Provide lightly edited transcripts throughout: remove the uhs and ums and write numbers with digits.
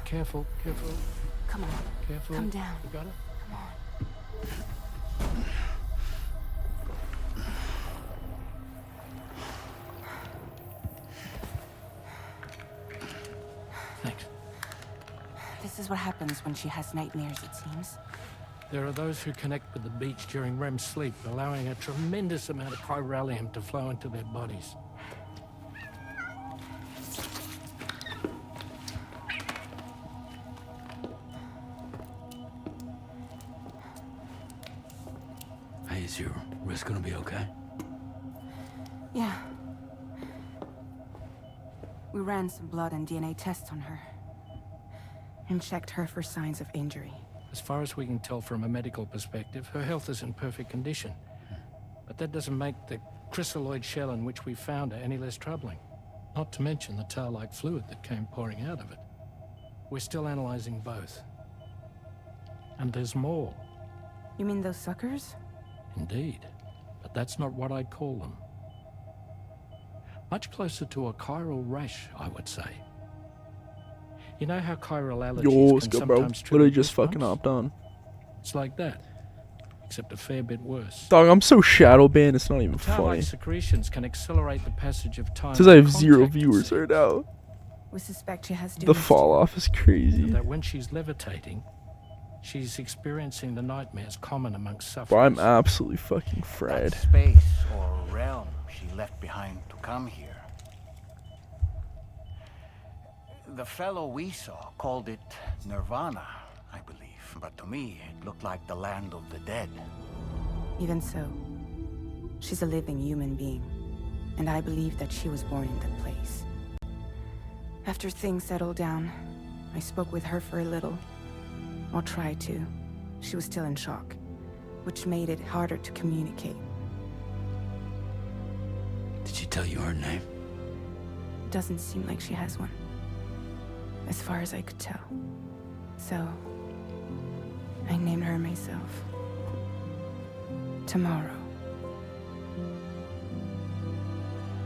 Careful, careful. Come on. Careful. Come down. You got it? Come on. Thanks. This is what happens when she has nightmares, it seems. There are those who connect with the beach during REM sleep, allowing a tremendous amount of chiralium to flow into their bodies. Hey, is your wrist gonna be okay? Yeah. We ran some blood and DNA tests on her. And checked her for signs of injury. As far as we can tell from a medical perspective, her health is in perfect condition. But that doesn't make the chrysaloid shell in which we found her any less troubling. Not to mention the tar-like fluid that came pouring out of it. We're still analyzing both. And there's more. You mean those suckers? Indeed. But that's not what I'd call them. Much closer to a chiral rash, I would say. You know how chiral allergies Yo, can go, bro. sometimes trigger Literally just fucking goosebumps? hopped on. It's like that, except a fair bit worse. Dog, I'm so shadow banned, it's not even Tar-like funny. secretions can accelerate the passage of time. Says I have and 0 contact viewers right now. We suspect she has The fall off is crazy. that when she's levitating, she's experiencing the nightmares common amongst Bro, sufferers. I'm absolutely fucking fried. That space or realm she left behind to come here. The fellow we saw called it Nirvana, I believe. But to me, it looked like the land of the dead. Even so, she's a living human being. And I believe that she was born in that place. After things settled down, I spoke with her for a little. Or tried to. She was still in shock, which made it harder to communicate. Did she tell you her name? Doesn't seem like she has one. As far as I could tell. So, I named her myself. Tomorrow.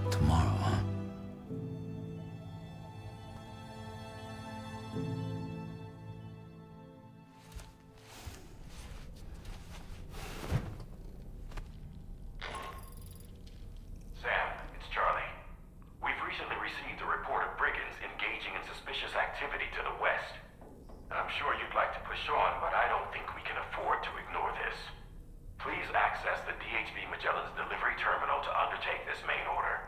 Tomorrow, huh? Sam, it's Charlie. We've recently received a report of brigands engaging in suspicious activity to the west. I'm sure you'd like to push on, but I don't think we can afford to ignore this. Please access the DHV Magellan's delivery terminal to undertake this main order.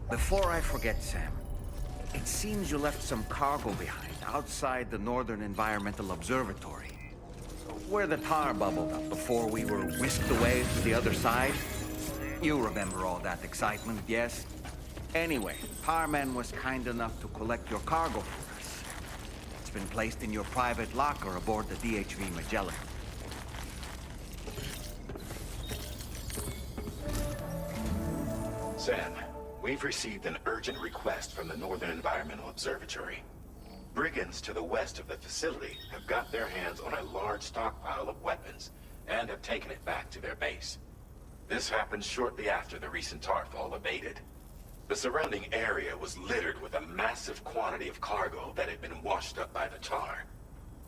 Before I forget, Sam, it seems you left some cargo behind outside the Northern Environmental Observatory. Where the tar bubbled up before we were whisked away to the other side. You remember all that excitement, yes? Anyway, Tarman was kind enough to collect your cargo for us. It's been placed in your private locker aboard the DHV Magellan. Sam, we've received an urgent request from the Northern Environmental Observatory. Brigands to the west of the facility have got their hands on a large stockpile of weapons and have taken it back to their base. This happened shortly after the recent Tarfall abated. The surrounding area was littered with a massive quantity of cargo that had been washed up by the tar.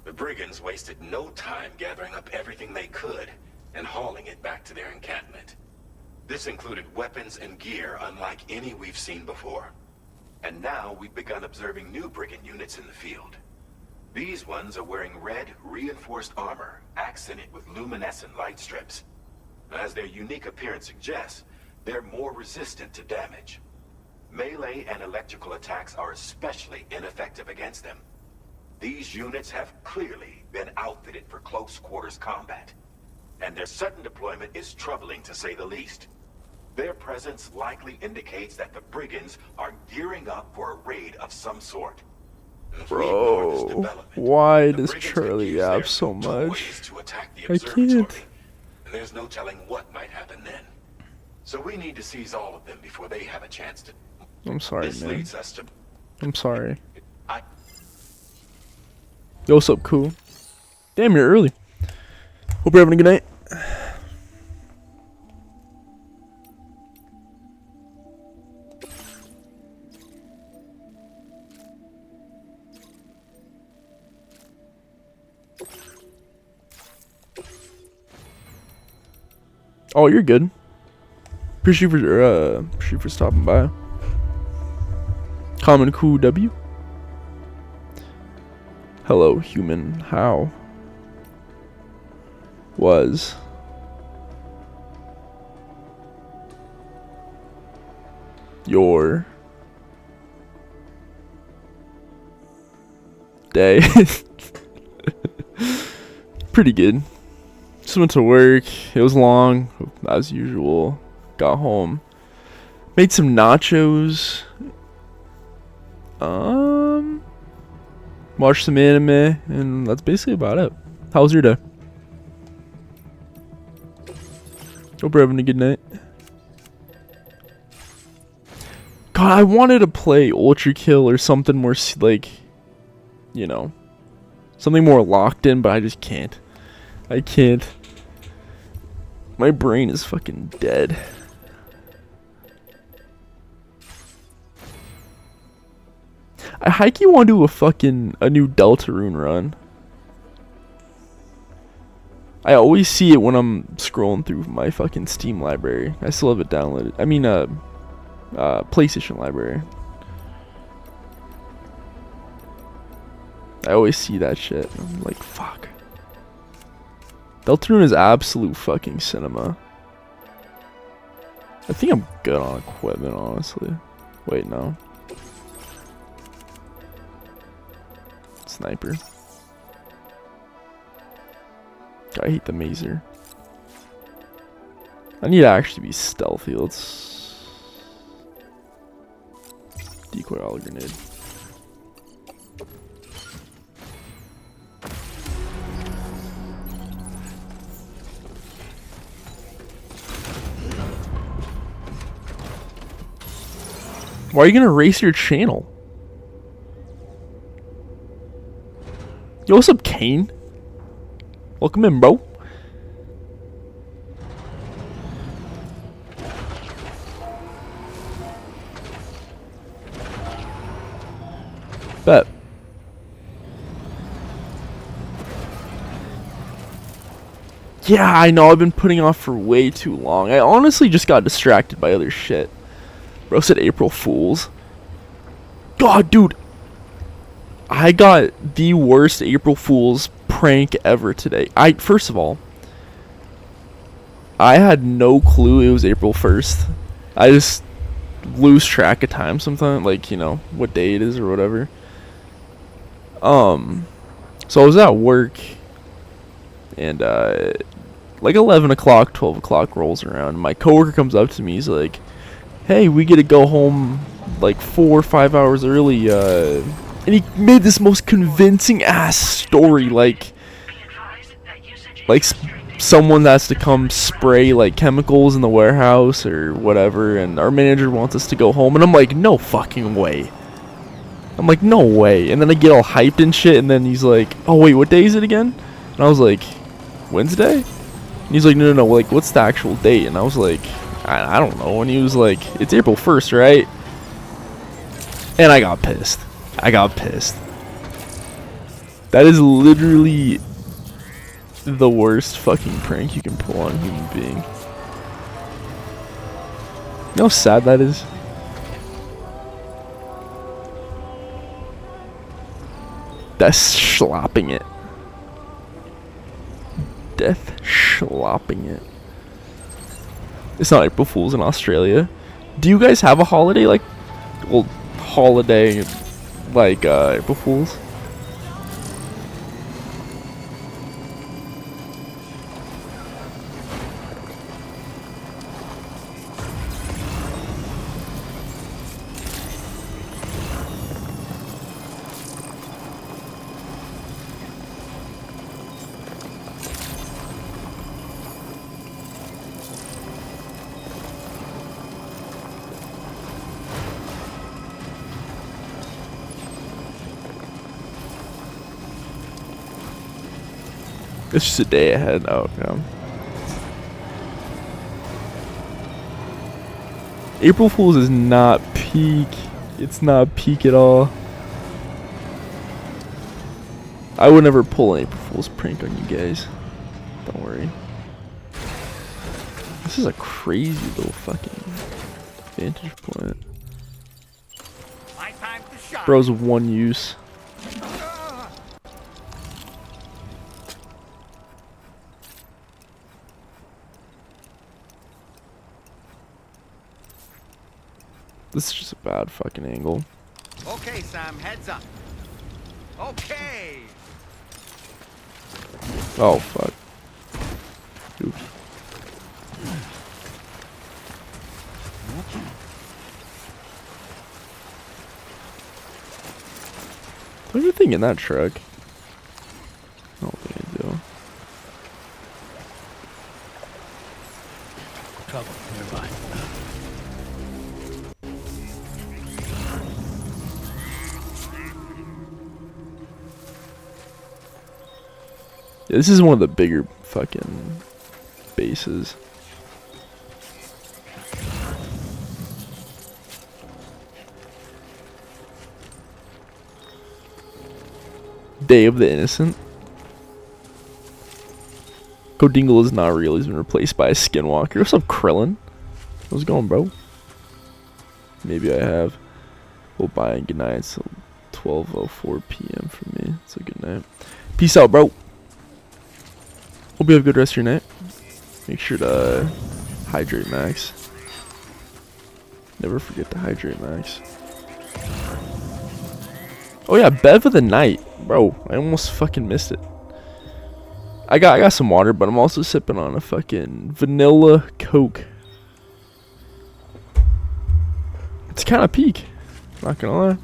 The brigands wasted no time gathering up everything they could and hauling it back to their encampment. This included weapons and gear unlike any we've seen before. And now we've begun observing new brigand units in the field. These ones are wearing red, reinforced armor, accented with luminescent light strips. As their unique appearance suggests, they're more resistant to damage. Melee and electrical attacks are especially ineffective against them. These units have clearly been outfitted for close quarters combat, and their sudden deployment is troubling to say the least. Their presence likely indicates that the brigands are gearing up for a raid of some sort. If we ignore this Bro, development, why the does brigands Charlie could use their yap so new much? toys to attack the I observatory, can't. and there's no telling what might happen then. So we need to seize all of them before they have a chance to. I'm sorry, This man. leads us to. I'm sorry. I. Yo, what's up, cool? Damn, you're early. Hope you're having a good night. Oh, you're good. Appreciate you for stopping by. Common Cool W. Hello, human. How was your day? Pretty good. Just went to work. It was long, as usual. Got home. Made some nachos. Watched some anime, and that's basically about it. How was your day? Hope you're having a good night. God, I wanted to play Ultra Kill or something more like, you know, something more locked in, but I just can't. I can't. My brain is fucking dead. I hikey want to do a new Deltarune run. I always see it when I'm scrolling through my fucking Steam library. I still have it downloaded. I mean, PlayStation library. I always see that shit. I'm like, fuck. Deltarune is absolute fucking cinema. I think I'm good on equipment, honestly. Wait, no. Sniper. I hate the mazer. I need to actually be stealthy. Let's decoy all grenade. Why are you gonna erase your channel? Yo, what's up, Kane? Welcome in, bro. Bet. Yeah, I know. I've been putting off for way too long. I honestly just got distracted by other shit. Bro said April Fools. God, dude. I got the worst April Fool's prank ever today. First of all, I had no clue it was April 1st. I just lose track of time sometimes, like, you know, what day it is or whatever. So I was at work, and like 11 o'clock, 12 o'clock rolls around. My coworker comes up to me. He's like, "Hey, we get to go home like 4 or 5 hours early." And he made this most convincing ass story, like someone has to come spray like chemicals in the warehouse or whatever, and our manager wants us to go home. And I'm like, no fucking way. I'm like, no way. And then I get all hyped and shit, and then he's like, oh wait, what day is it again? And I was like, Wednesday? And he's like, no, like, what's the actual date? And I was like, I don't know. And he was like, it's April 1st, right? And I got pissed. That is literally the worst fucking prank you can pull on a human being. You know how sad that is? That's schlopping it. Death schlopping it. It's not April Fool's in Australia. Do you guys have a holiday like, well, holiday like April Fool's? It's just a day ahead. Oh, yeah. April Fool's is not peak. It's not peak at all. I would never pull an April Fool's prank on you guys. Don't worry. This is a crazy little fucking vantage point. My time to shine. Bro's one use. This is just a bad fucking angle. Okay, Sam, heads up. Okay. Oh fuck. Oops. What do you think in that truck? I don't think I do. Trouble nearby. Yeah, this is one of the bigger fucking bases. Day of the Innocent. Codingle is not real. He's been replaced by a skinwalker. What's up, Krillin? How's it going, bro? Maybe I have. Well, bye and good night. It's 12:04 p.m. for me. It's a good night. Peace out, bro. Hope you have a good rest of your night. Make sure to hydrate, Max. Never forget to hydrate, Max. Oh yeah, Bev of the night, bro. I almost fucking missed it. I got some water, but I'm also sipping on a fucking vanilla Coke. It's kind of peak. Not gonna lie.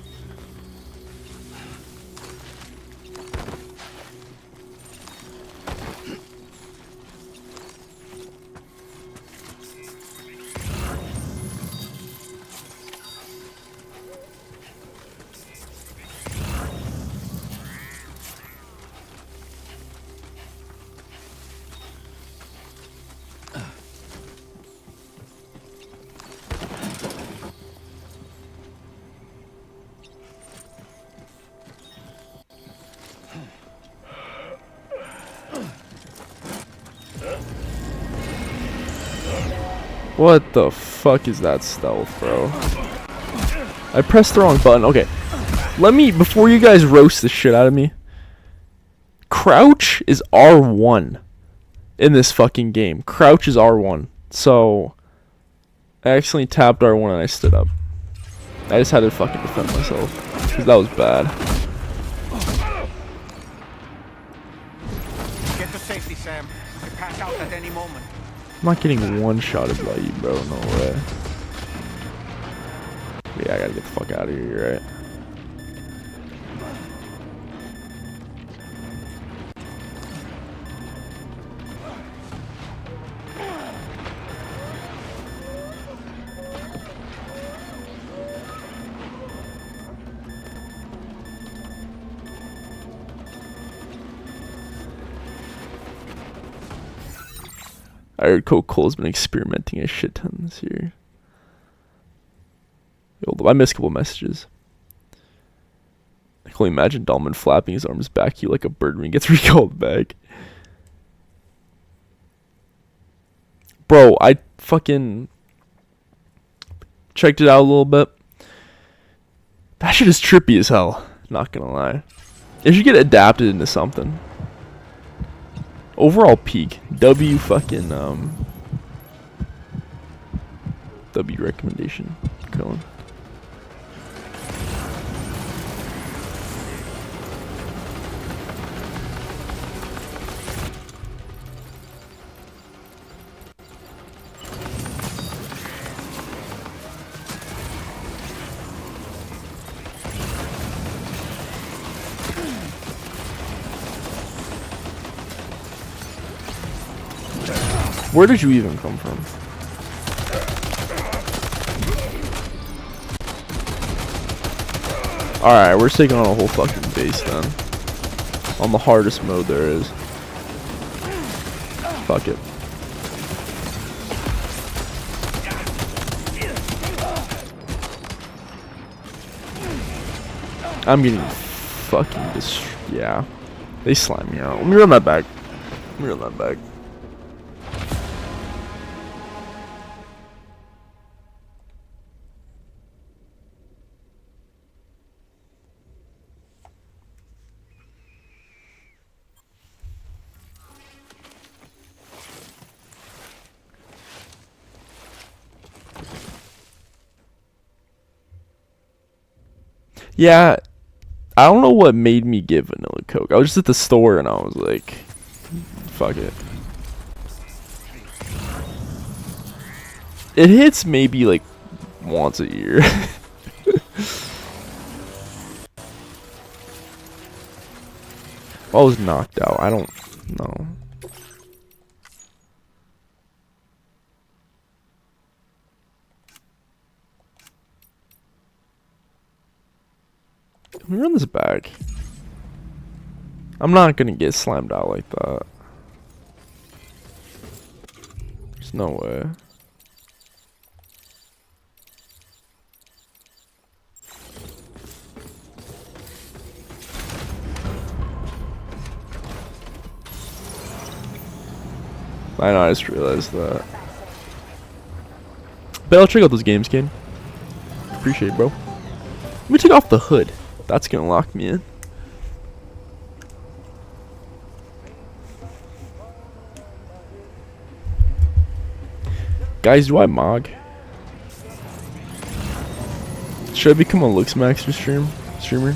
What the fuck is that stealth, bro? I pressed the wrong button. Okay. Let me, before you guys roast the shit out of me. Crouch is R1 in this fucking game. Crouch is R1. So, I accidentally tapped R1 and I stood up. I just had to fucking defend myself. Because that was bad. Get to safety, Sam. You can pass out at any moment. I'm not getting one-shotted by you, bro. No way. Yeah, I gotta get the fuck out of here, you're right. I heard Coca-Cola's been experimenting a shit ton this year. Yo, I missed a couple messages. I can only imagine Dolman flapping his arms back at you like a bird when he gets recalled back. Bro, I fucking checked it out a little bit. That shit is trippy as hell. Not gonna lie. It should get adapted into something. Overall peak. W fucking W recommendation. Colin. Where did you even come from? Alright, we're taking on a whole fucking base then. On the hardest mode there is. Fuck it. I'm getting fucking yeah. They slime me out. Let me run that back. Let me run that back. Yeah, I don't know what made me get vanilla Coke. I was just at the store and I was like, fuck it. It hits maybe like once a year. I was knocked out. I don't know. Let me run this back. I'm not gonna get slammed out like that. There's no way. I know, I just realized that. But I'll check out those games, kid. Appreciate it, bro. Let me take off the hood. That's gonna lock me in. Guys, do I mog? Should I become a LooksMaxer streamer?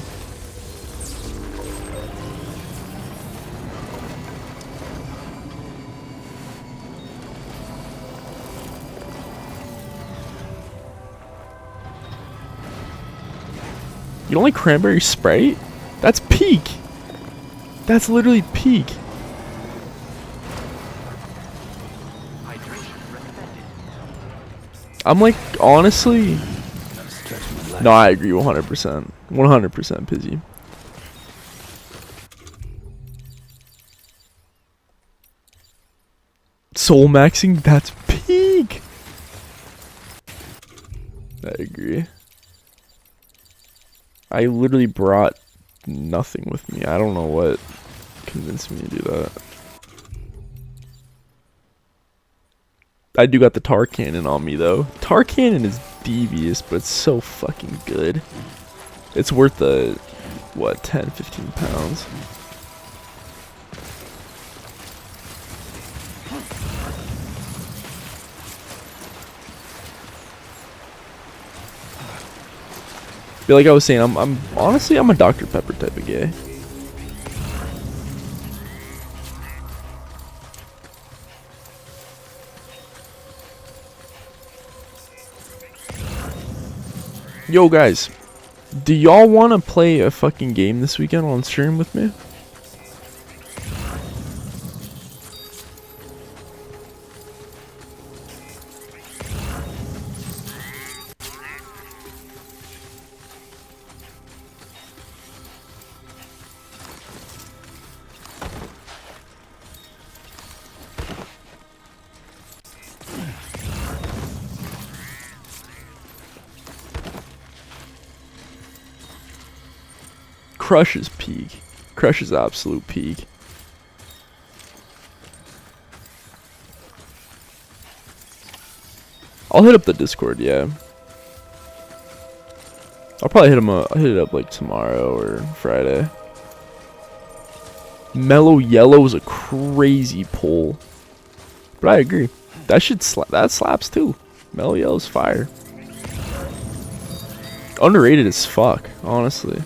You don't like cranberry Sprite? That's peak. That's literally peak. I'm like, honestly. No, I agree 100%. 100% Pizzy. Soul maxing? That's peak. I agree. I literally brought nothing with me. I don't know what convinced me to do that. I do got the tar cannon on me though. Tar cannon is devious, but it's so fucking good. It's worth the, what, 10, 15 pounds. But like I was saying, I'm honestly, I'm a Dr. Pepper type of guy. Yo guys, do y'all want to play a fucking game this weekend on stream with me? crushes peak. Crushes absolute peak. I'll hit up the Discord, yeah. I'll probably hit him up. I'll hit it up like tomorrow or Friday. Mellow Yellow is a crazy pull, but I agree. That should that slaps too. Mellow Yellow's fire. Underrated as fuck, honestly.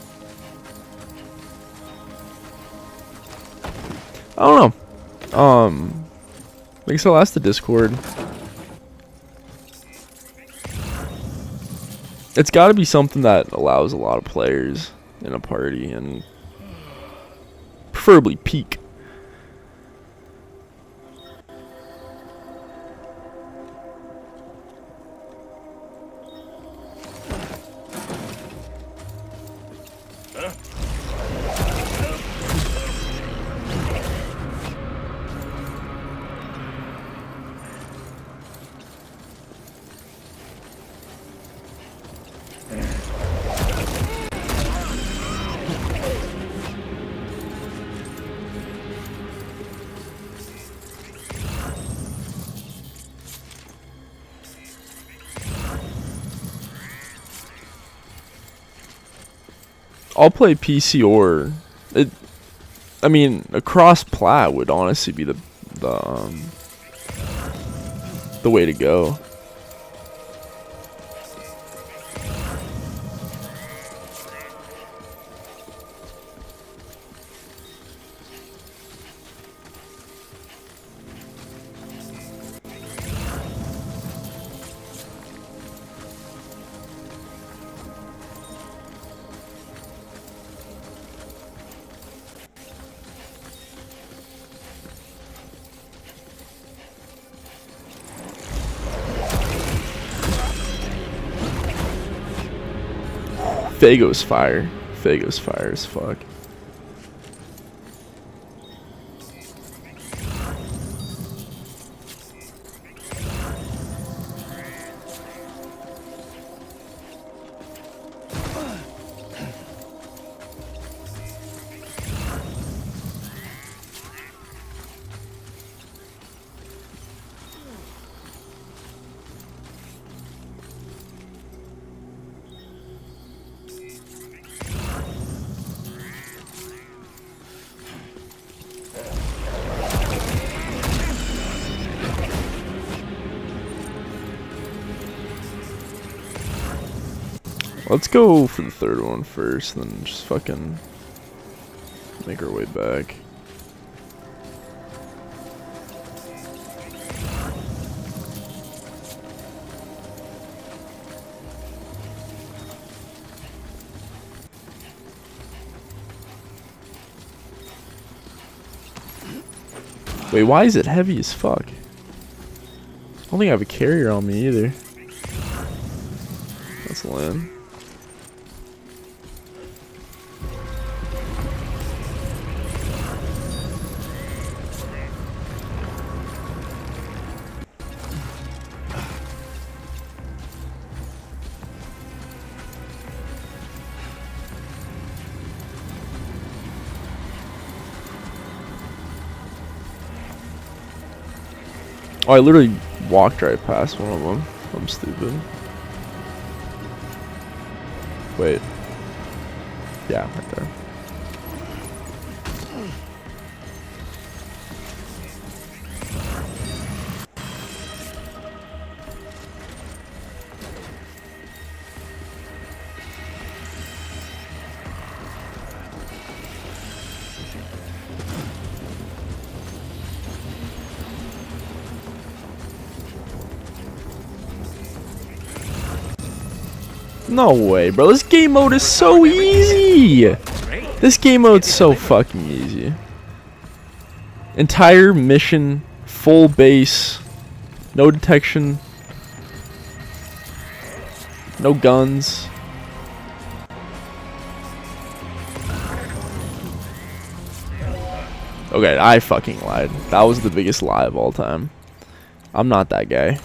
I don't know. Like I said, that's the Discord. It's got to be something that allows a lot of players in a party, and preferably peak. I'll play PC or it. I mean, a cross plat would honestly be the way to go. Fago's fire. Fago's fire as fuck. Let's go for the third one first, then just fucking make our way back. Wait, why is it heavy as fuck? I don't think I have a carrier on me either. That's lame. Oh, I literally walked right past one of them. I'm stupid. Wait. Yeah, right there. No way, bro. This game mode is so easy. This game mode's so fucking easy. Entire mission, full base, no detection, no guns. Okay, I fucking lied. That was the biggest lie of all time. I'm not that guy.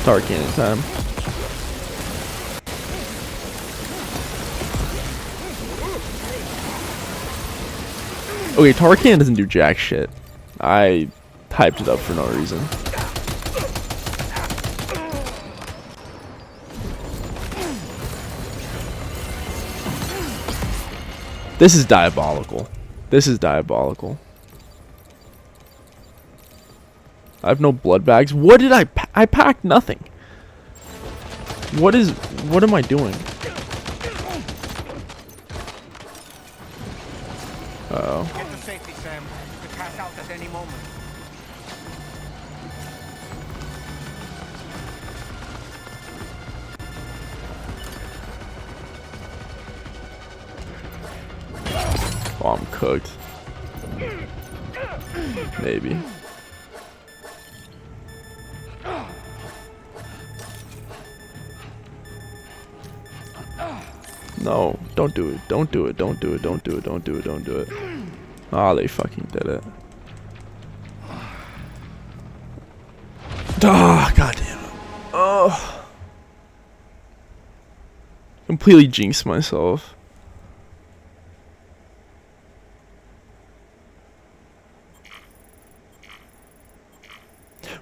Tar cannon time. Okay, Tarkan doesn't do jack shit. I hyped it up for no reason. This is diabolical. This is diabolical. I have no blood bags. What did I packed nothing. What am I doing? Uh-oh. Get to safety, Sam. You could pass out at any moment. Oh, I'm cooked. Maybe. No, don't do it. Don't do it. Don't do it. Don't do it. Don't do it. Don't do it. Ah, they fucking did it. Ah, goddamn it. Oh. Completely jinxed myself.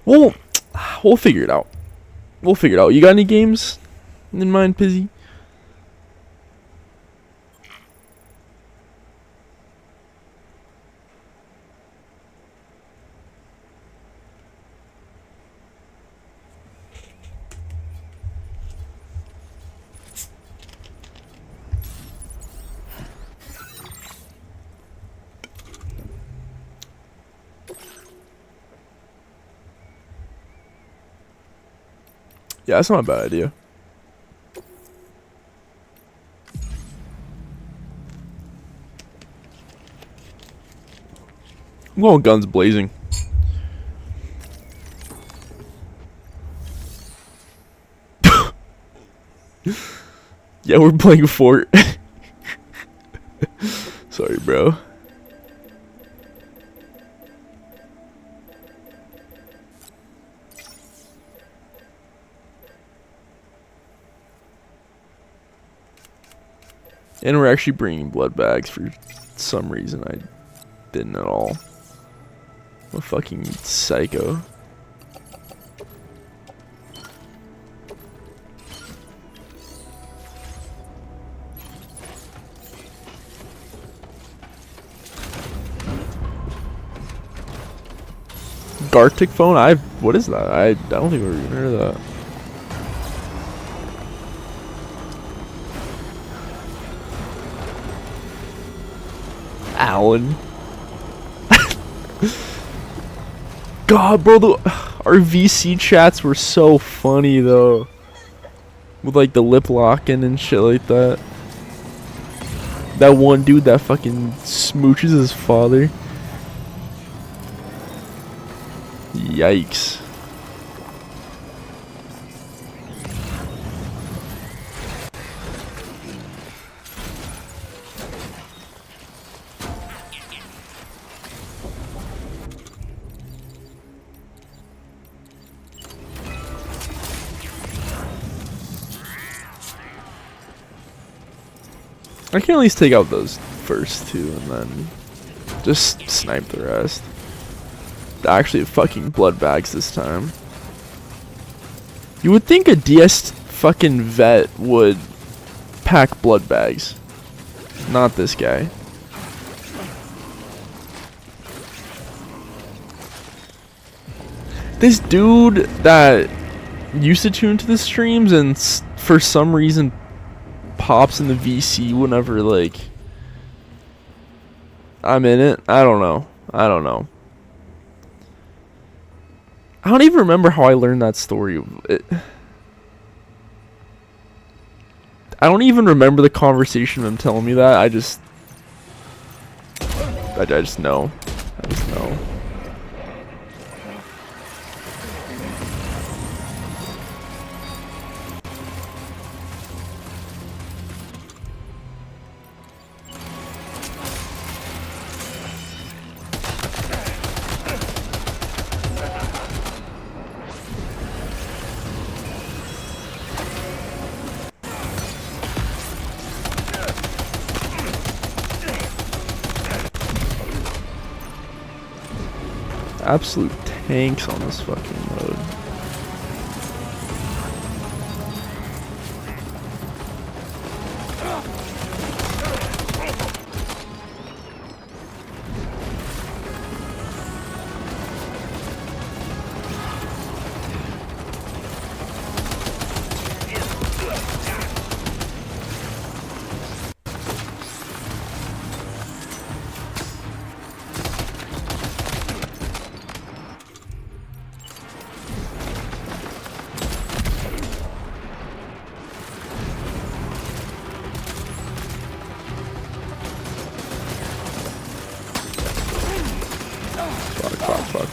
We'll figure it out. We'll figure it out. You got any games in mind, Pizzy? Yeah, that's not a bad idea. I'm going guns blazing. Yeah, we're playing Fort. Sorry, bro. And we're actually bringing blood bags for some reason I didn't at all. I'm a fucking psycho. Gartic phone? What is that? I don't think we've even heard of that. Alan. God, bro, our VC chats were so funny though, with like the lip locking and shit like that. That one dude that fucking smooches his father. Yikes. I can at least take out those first two and then just snipe the rest. Actually, fucking blood bags this time. You would think a DS fucking vet would pack blood bags. Not this guy. This dude that used to tune to the streams and for some reason pops in the VC whenever like I'm in it. I don't know. I don't even remember how I learned that story. I don't even remember the conversation of him telling me that. I just know. I just know. absolute tanks on this fucking mode.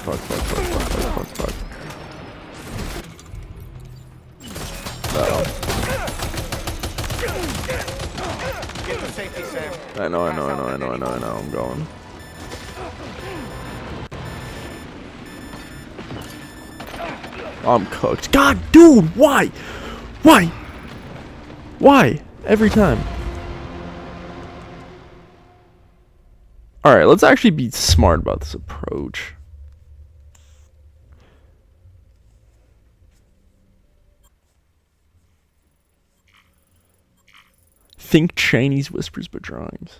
Fuck. Get to safety, Sam. I know, I'm going. I'm cooked. God, dude, why? Why? Every time. Alright, let's actually be smart about this approach. Think Chinese whispers but drawings.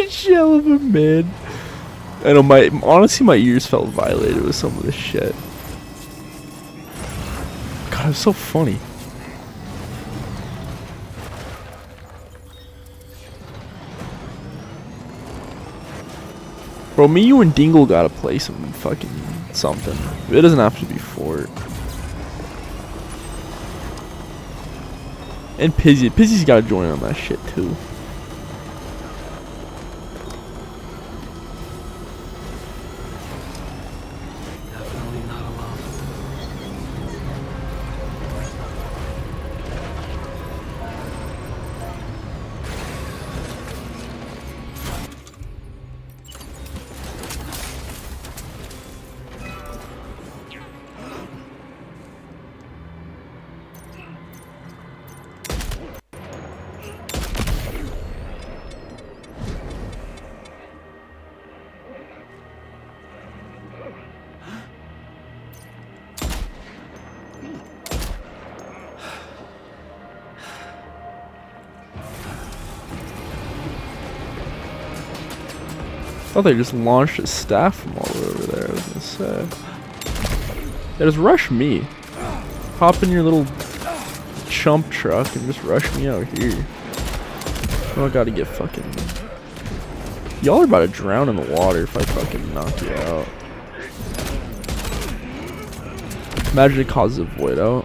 Shell of a man. I know honestly my ears felt violated with some of this shit. God, it was so funny. Bro, me, you, and Dingle gotta play some fucking something. It doesn't have to be Fort. And Pizzy's gotta join on that shit too. I thought they just launched a staff from all the way over there, I was gonna say. Yeah, just rush me. Hop in your little chump truck and just rush me out here. I gotta get fucking... Y'all are about to drown in the water if I fucking knock you out. Imagine it causes a void out.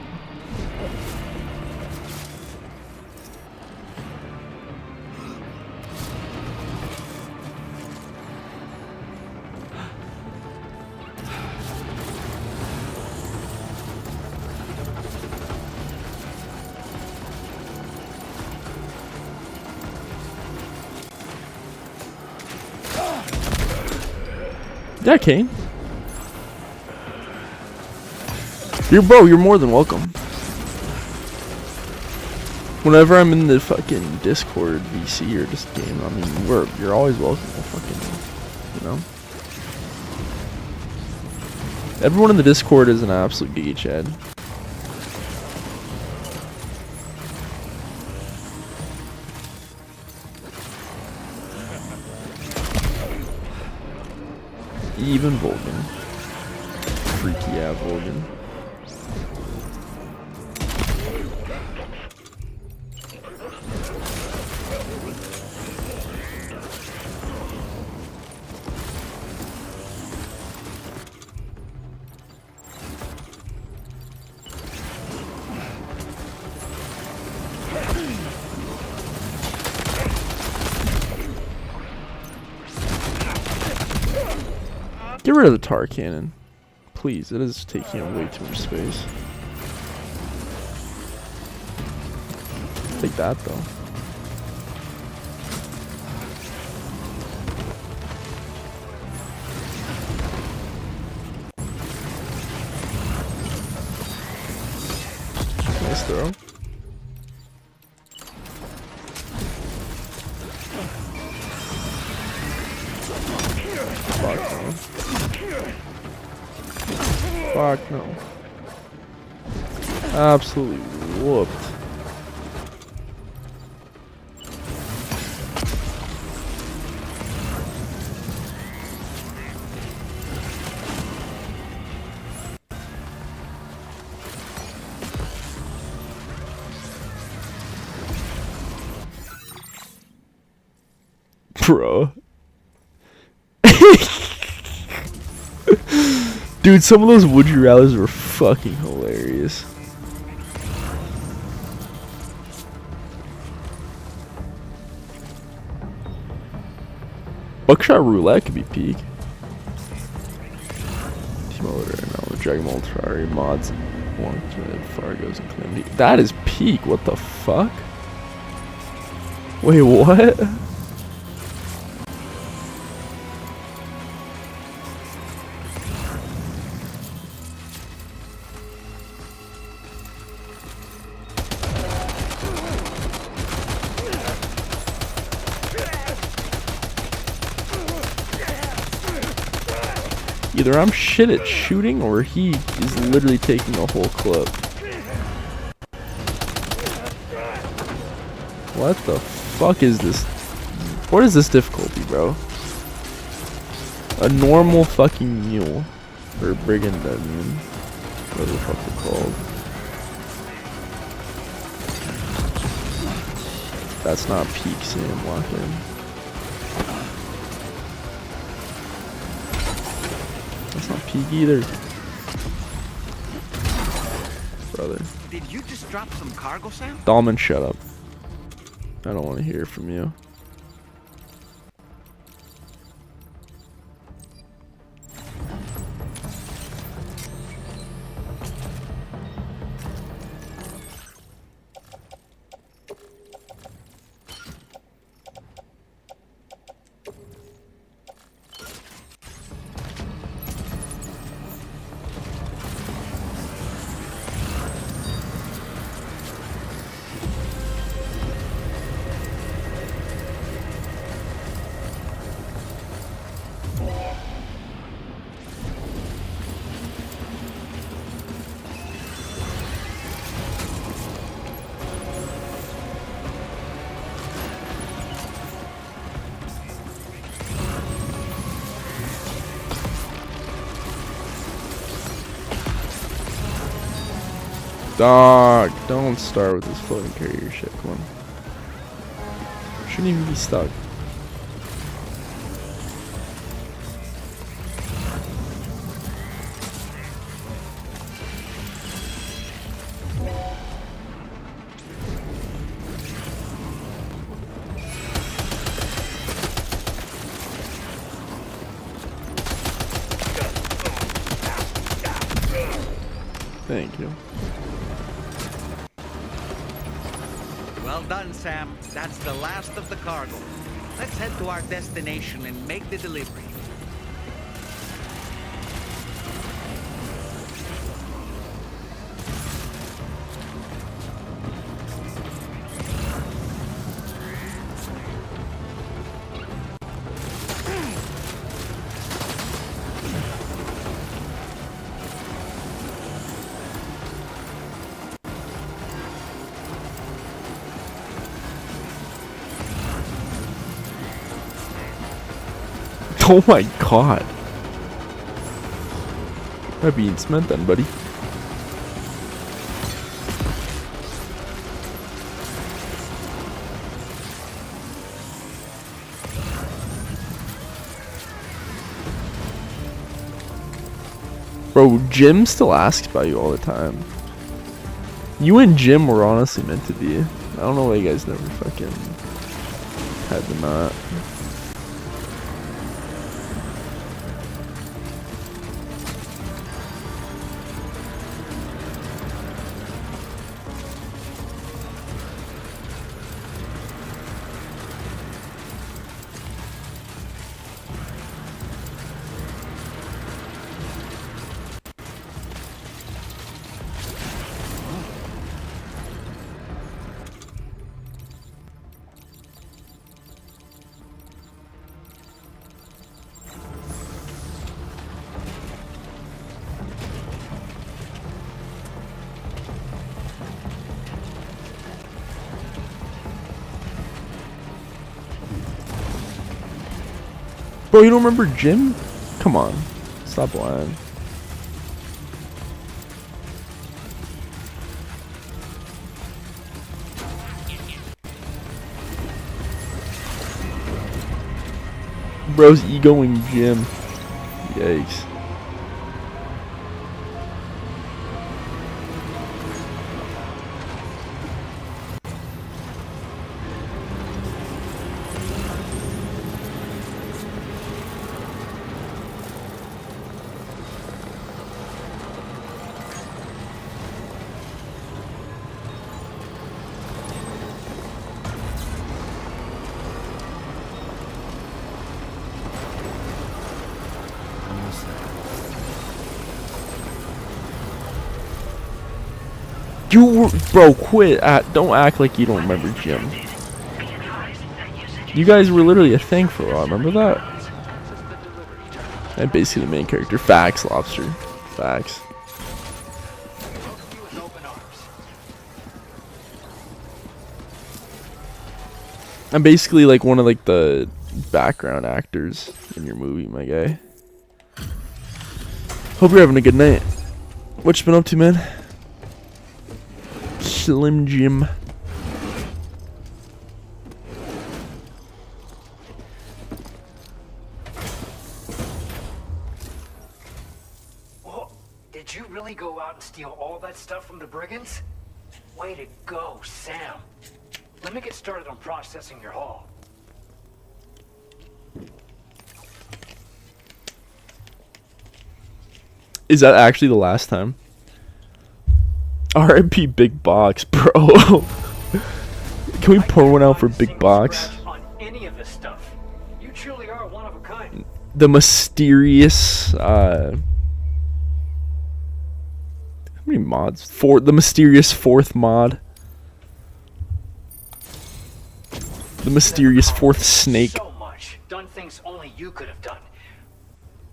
Yeah, Kane. You're more than welcome. Whenever I'm in the fucking Discord VC or just game, I mean, you're always welcome to fucking, you know. Everyone in the Discord is an absolute giga chad. Even Volgan. Freaky out Volgan. Get rid of the tar cannon. Please, it is taking up way too much space. Take that though. Nice throw. Fuck no. Fuck no. Absolutely whooped. Bro. Dude, some of those would you rallies were fucking hilarious. Buckshot roulette could be peak. Team over there now with Dragon Ball Ferrari mods. One Fargo's and Calamity. That is peak. What the fuck? Wait, what? Either I'm shit at shooting or he is literally taking a whole clip. What the fuck is this? What is this difficulty, bro? A normal fucking mule. Or brigand, I mean. Whatever the fuck they're called. That's not peak Sam walking. That's not peak either. Brother. Did you just drop some cargo, Sam? Dahlman, shut up. I don't want to hear from you. Dog, don't start with this floating carrier shit. Come on. Shouldn't even be stuck. Thank you. Well done, Sam. That's the last of the cargo. Let's head to our destination and make the delivery. Oh my god. Might be in cement then, buddy. Bro, Jim still asks about you all the time. You and Jim were honestly meant to be. I don't know why you guys never fucking had the knot. Bro, you don't remember Jim? Come on. Stop lying. Bro's egoing Jim. Yikes. Bro, quit. Don't act like you don't remember Jim. You guys were literally a thing for a while. Remember that? And basically the main character. Facts, Lobster. Facts. I'm basically like one of like the background actors in your movie, my guy. Hope you're having a good night. What you been up to, man? Slim Jim. Oh, did you really go out and steal all that stuff from the brigands? Way to go, Sam. Let me get started on processing your haul. Is that actually the last time? R.I.P. Big Box, bro. Can we pour one out for Big Box? On any of this stuff. You truly are one of a kind. The mysterious, how many mods? The mysterious fourth mod. The mysterious fourth snake. So much. Done things only you could have done.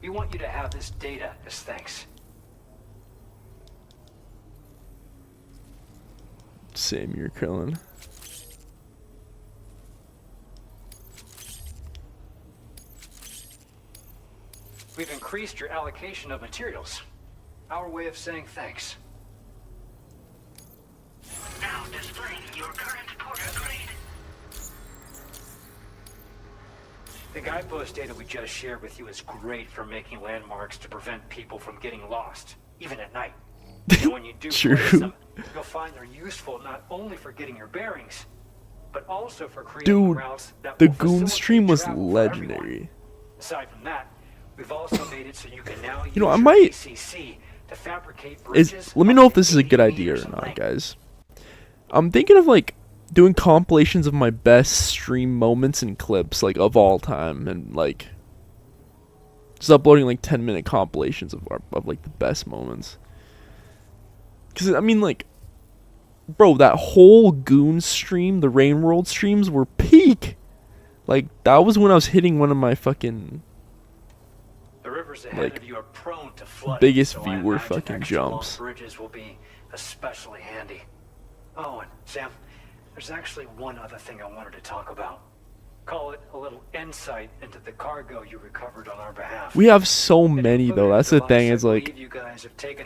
We want you to have this data as thanks. Same, you're killing. We've increased your allocation of materials. Our way of saying thanks. Now displaying your current porter grade. The guidepost data we just shared with you is great for making landmarks to prevent people from getting lost, even at night. And when you do place them, you'll find they're useful not only for getting your bearings, but also for creating routes that the will Goon facilitate stream was travel for legendary. everyone. Aside from that, we've also made it so you can now use You know, I your might- ACC to fabricate bridges. Let me know up if this to is a good 80 idea or meters in not, length. guys. I'm thinking of like doing compilations of my best stream moments and clips, like of all time, and like just uploading like 10-minute compilations of like the best moments. Cause I mean, like, bro, that whole Goon stream, the Rain World streams were peak. Like that was when I was hitting one of my fucking The rivers ahead like, of you are prone to flooding, biggest so I viewer imagine fucking extra long jumps. Bridges will be especially handy. Oh, and Sam, there's actually one other thing I wanted to talk about. Call it a little insight into the cargo you recovered on our behalf. We have so many though. That's the thing. Is like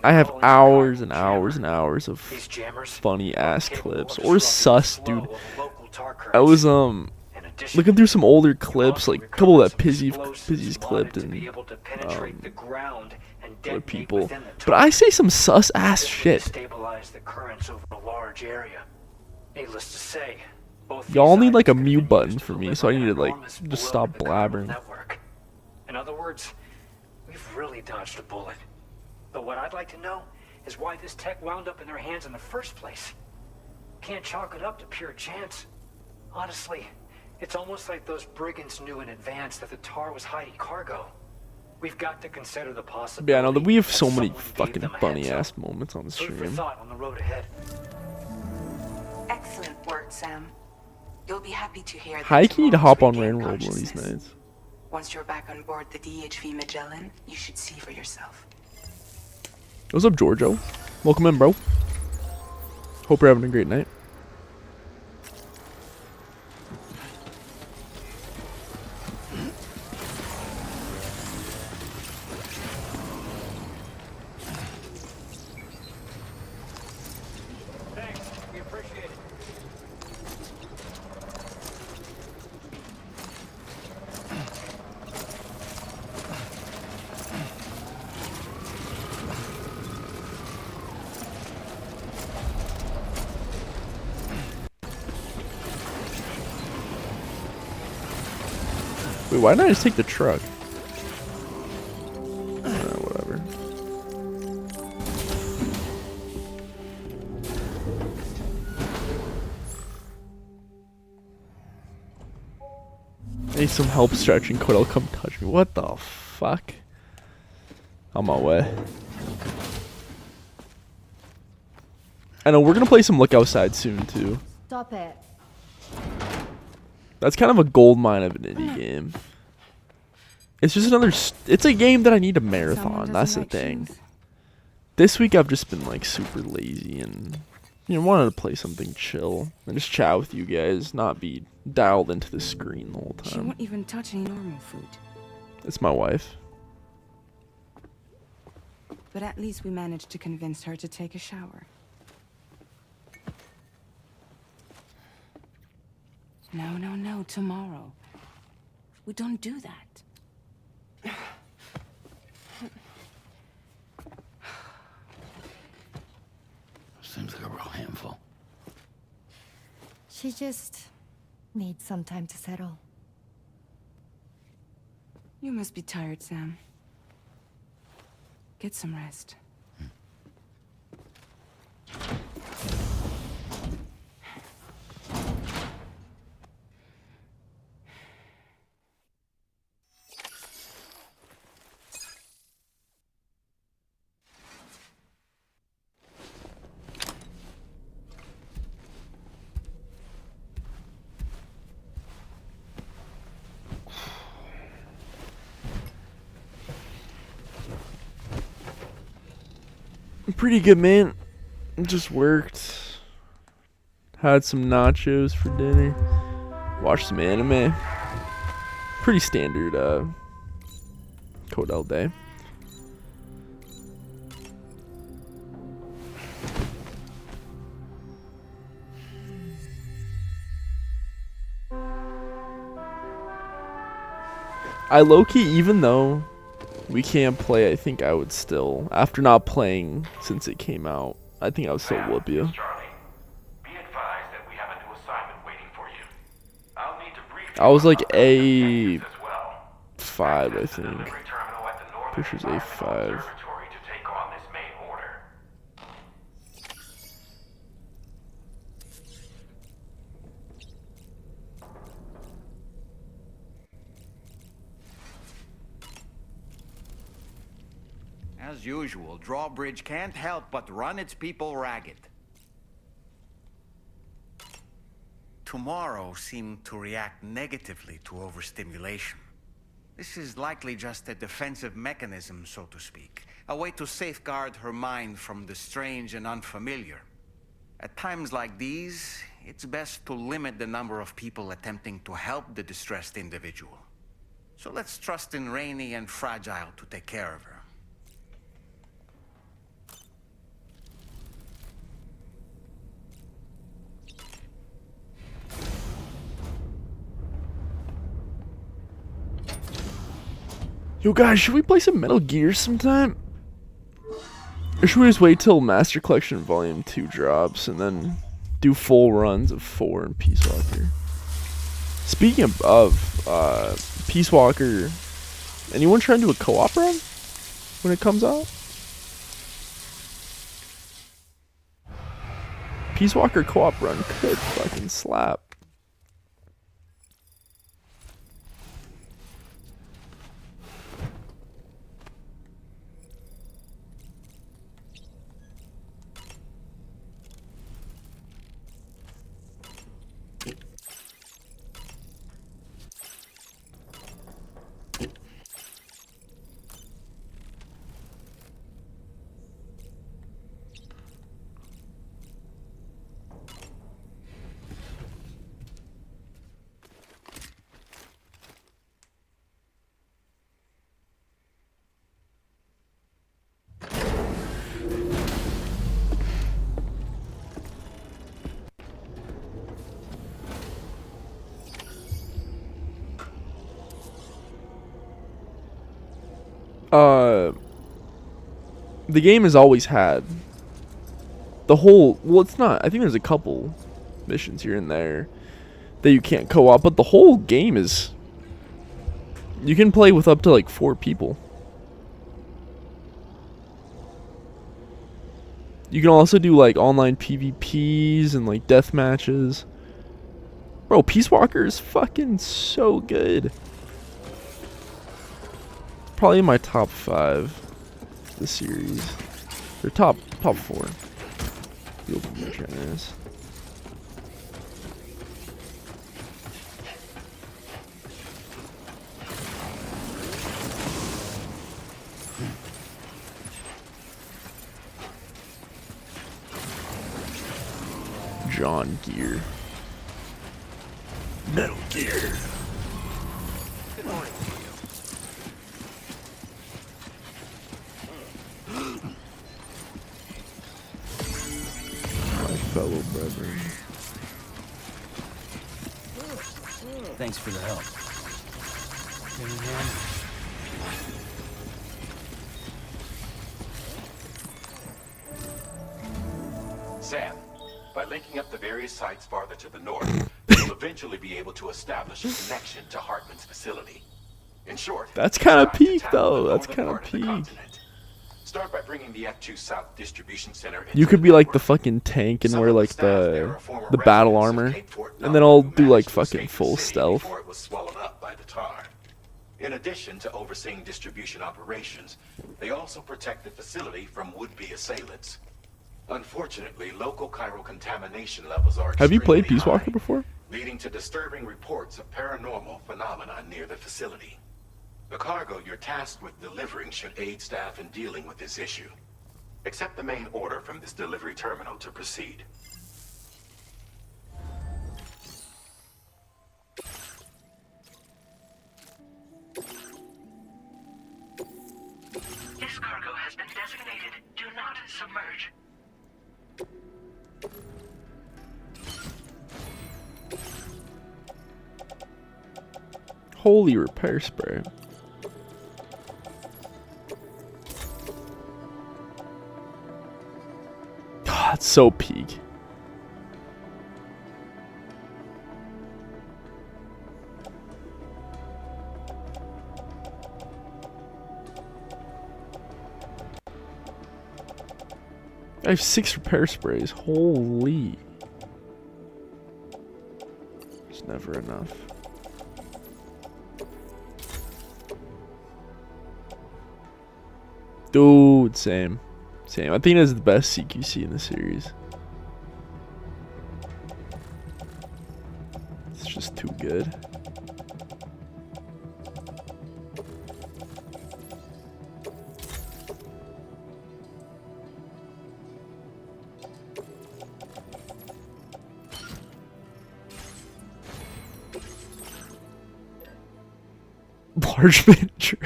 I have hours and hours and hours of funny ass clips or sus, dude. I was looking through some older clips, like a couple that Pizzy's clipped and other people. But I say some sus ass shit. Stabilize the currents over a large area. Needless to say, both Y'all these need like a items mute can be button used for me, deliver so I need to an like enormous just blow stop to the Cardinal blabbering. network. In other words, we've really dodged a bullet. But what I'd like to know is why this tech wound up in their hands in the first place. Can't chalk it up to pure chance. Honestly, it's almost like those brigands knew in advance that the tar was hiding cargo. We've got to consider the possibility. Yeah, I know that we have so that many someone gave fucking them a funny heads up. ass moments on the Food for stream. thought on the road ahead. Excellent work, Sam. You'll be happy to hear that High key to tomorrow's hop on regained Rain World one of these consciousness. nights. Once you're back on board the DHV Magellan, you should see for yourself. What's up, Giorgio? Welcome in, bro. Hope you're having a great night. Wait, why didn't I just take the truck? Whatever. I need some help stretching. Codell, come touch me. What the fuck? On my way. I know we're gonna play some Look Outside soon too. Stop it. That's kind of a gold mine of an indie game. It's just another. It's a game that I need a marathon. That's the thing. This week I've just been like super lazy and wanted to play something chill and just chat with you guys, not be dialed into the screen the whole She time. won't even touch any normal food. It's my wife. But at least we managed to convince her to take a shower. No, no, no, tomorrow. We don't do that. Seems like a real handful. She just needs some time to settle. You must be tired, Sam. Get some rest. Pretty good, man. Just worked. Had some nachos for dinner. Watched some anime. Pretty standard Codell day. I low-key, even though we can't play, I think I would still, after not playing since it came out, I think I would still whoop you. Charlie, be advised that we have a new assignment waiting for you. I'll need to brief you I was like about those objectives as A5, well. I Access the think. delivery terminal at the Northern Pusher's Environmental A5. Observatory to take on this main order. As usual, Drawbridge can't help but run its people ragged. Tomorrow seemed to react negatively to overstimulation. This is likely just a defensive mechanism, so to speak. A way to safeguard her mind from the strange and unfamiliar. At times like these, it's best to limit the number of people attempting to help the distressed individual. So let's trust in Rainy and Fragile to take care of her. Yo guys, should we play some Metal Gear sometime? Or should we just wait till Master Collection Volume 2 drops and then do full runs of 4 and Peace Walker? Speaking of Peace Walker, anyone trying to do a co-op run when it comes out? Peace Walker co-op run could fucking slap. The game has always had the whole, well, it's not, I think there's a couple missions here and there that you can't co-op, but the whole game is You can play with up to like 4 people. You can also do like online PvPs and like death matches. Bro, Peace Walker is fucking so good. Probably in my top 5 this series. Or top 4. You'll be generous. John Gear. Metal Gear. Good morning to you. My fellow brethren. Thanks for the help. Sam, by linking up the various sites farther to the north, you'll eventually be able to establish a connection to Hartman's facility. In short, That's kind of start to peak tackle though. the That's northern kind of part the peak. continent. Start by bringing the F2 South distribution center. You could be like the fucking tank and wear like the battle armor, and then I'll do like fucking full stealth. Before it was swallowed up by the tar. In addition to overseeing distribution operations, they also protect the facility from would-be assailants. Unfortunately, local chiral contamination levels are Have you played extremely Peace Walker high, before? leading to disturbing reports of paranormal phenomena near the facility. The cargo you're tasked with delivering should aid staff in dealing with this issue. Accept the main order from this delivery terminal to proceed. This cargo has been designated Do Not Submerge. Holy repair spray. God, it's so peak. I have 6 repair sprays. Holy. It's never enough. Dude, same. Same. I think that's the best CQC in the series. It's just too good. Large manager.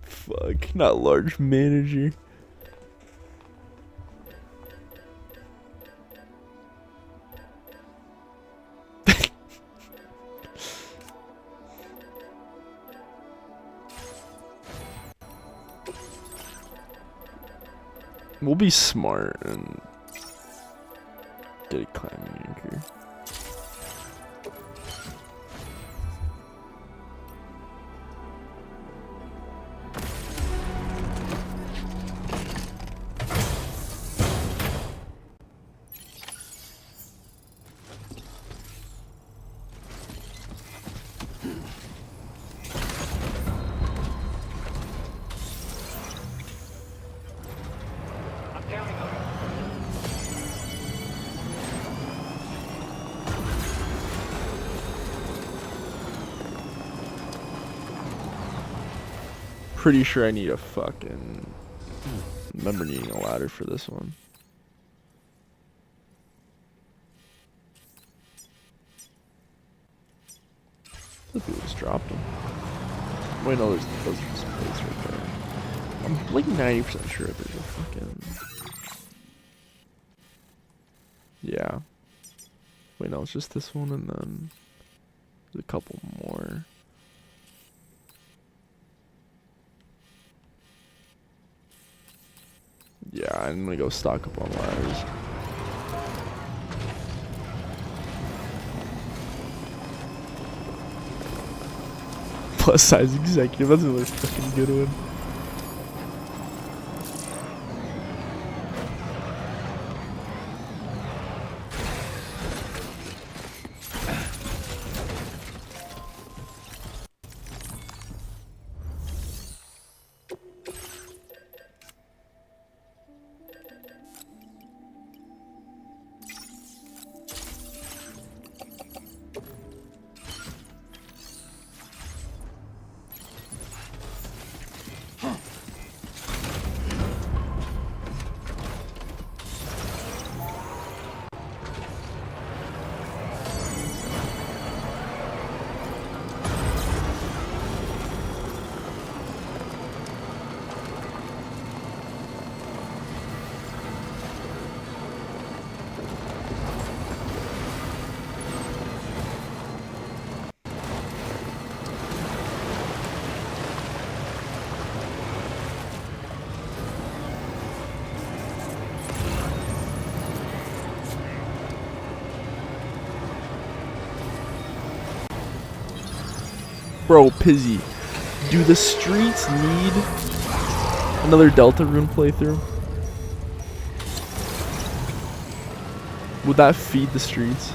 Fuck, not large manager. We'll be smart and get a climbing anchor. Pretty sure I need a fucking... remember needing a ladder for this one. The people just dropped them. Wait, no, those are just plates right there. I'm like 90% sure there's a fucking... yeah. Wait, no, it's just this one and then there's a couple more. Yeah, I'm gonna go stock up on ladders. plus size executive. That's another fucking good one. Bro, Pizzy, do the streets need another Deltarune playthrough? Would that feed the streets?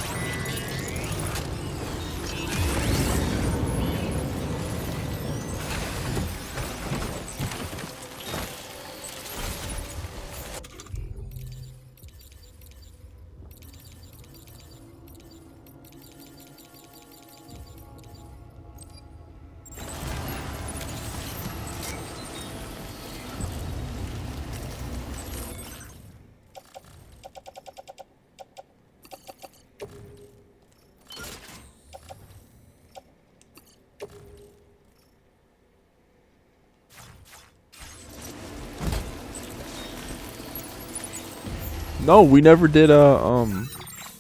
No, we never did a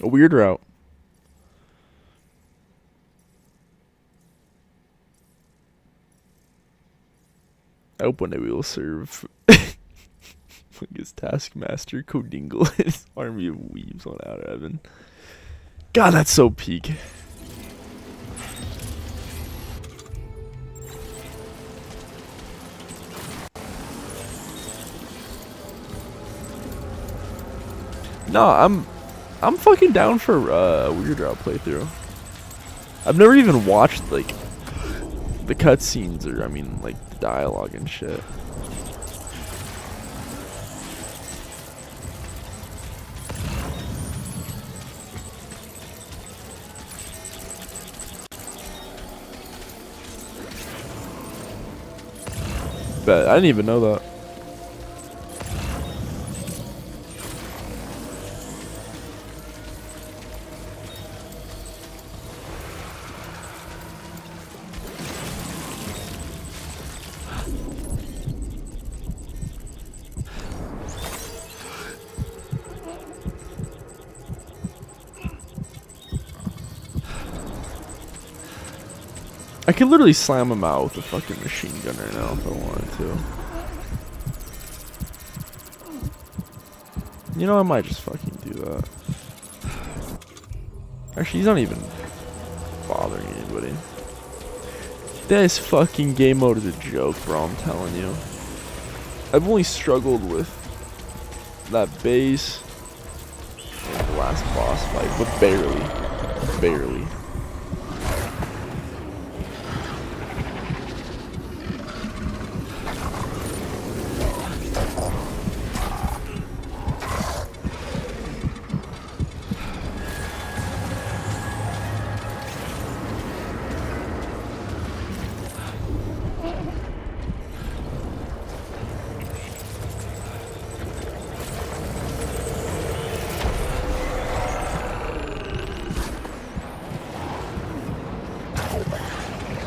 weird route. I hope one day we will serve his Taskmaster Codingle and his army of weaves on Outer Heaven. God, that's so peak. No, I'm fucking down for weird route playthrough. I've never even watched like the cutscenes or I mean like the dialogue and shit. But I didn't even know that. I could literally slam him out with a fucking machine gun right now if I wanted to. You know, I might just fucking do that. Actually, he's not even bothering anybody. This fucking game mode is a joke, bro, I'm telling you. I've only struggled with that base and the last boss fight, but barely. Barely.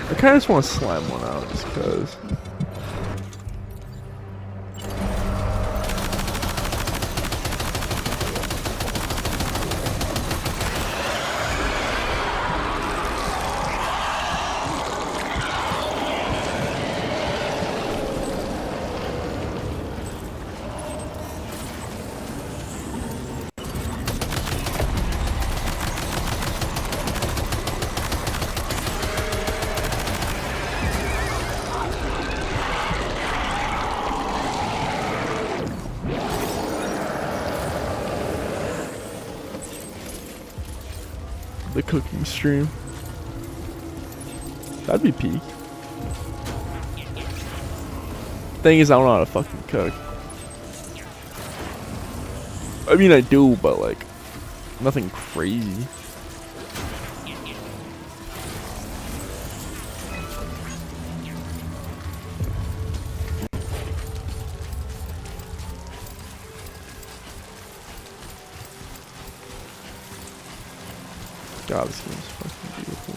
I kinda just wanna slam one out just cause. the cooking stream. That'd be peak. Thing is, I don't know how to fucking cook. I mean, I do, but like, nothing crazy. God, this game's fucking beautiful.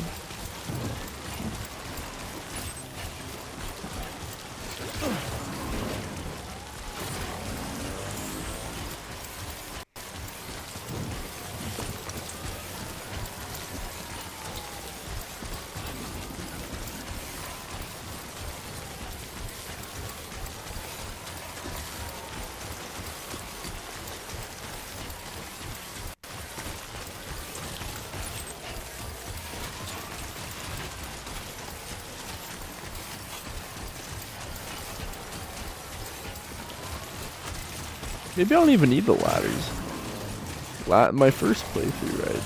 Maybe I don't even need the ladders. My first playthrough, right?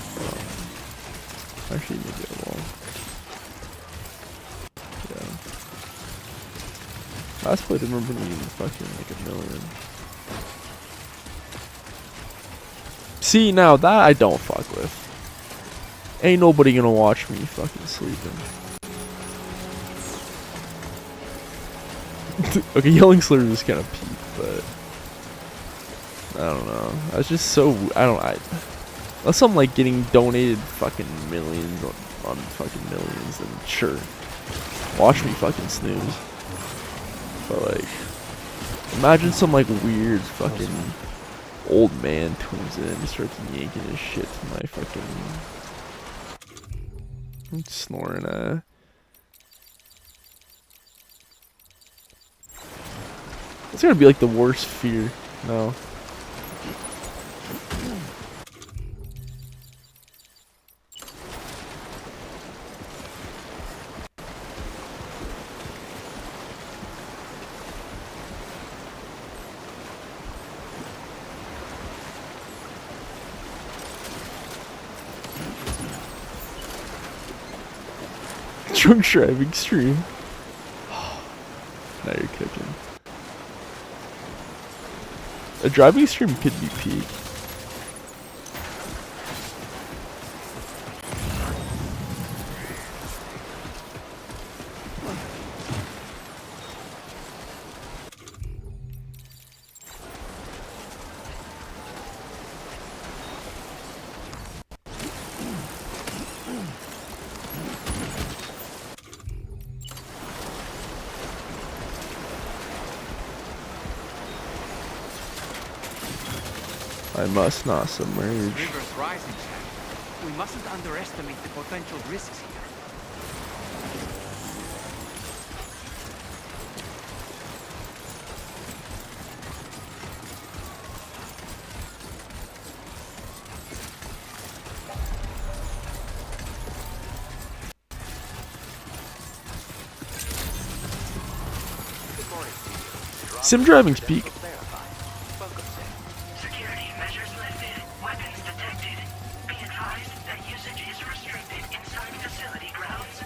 Actually, maybe I won't. Yeah. Last playthrough, I remember needing fucking like 1 million. See, now that I don't fuck with. Ain't nobody gonna watch me fucking sleeping. Okay, yelling slurs is kind of peak, but I don't know. I was just so unless I'm like getting donated fucking millions on fucking millions, then sure, watch me fucking snooze. But like, imagine some like weird fucking old man tunes in and starts yanking his shit to my fucking snoring. It's gonna be like the worst fear. No. Drunk driving stream. Now you're cooking. A driving stream could be peak. I must not submerge. River's rising, Sam. We mustn't underestimate the potential risks here. Sim driving's peak. Security measures lifted. Weapons detected. Be advised that usage is restricted inside facility grounds.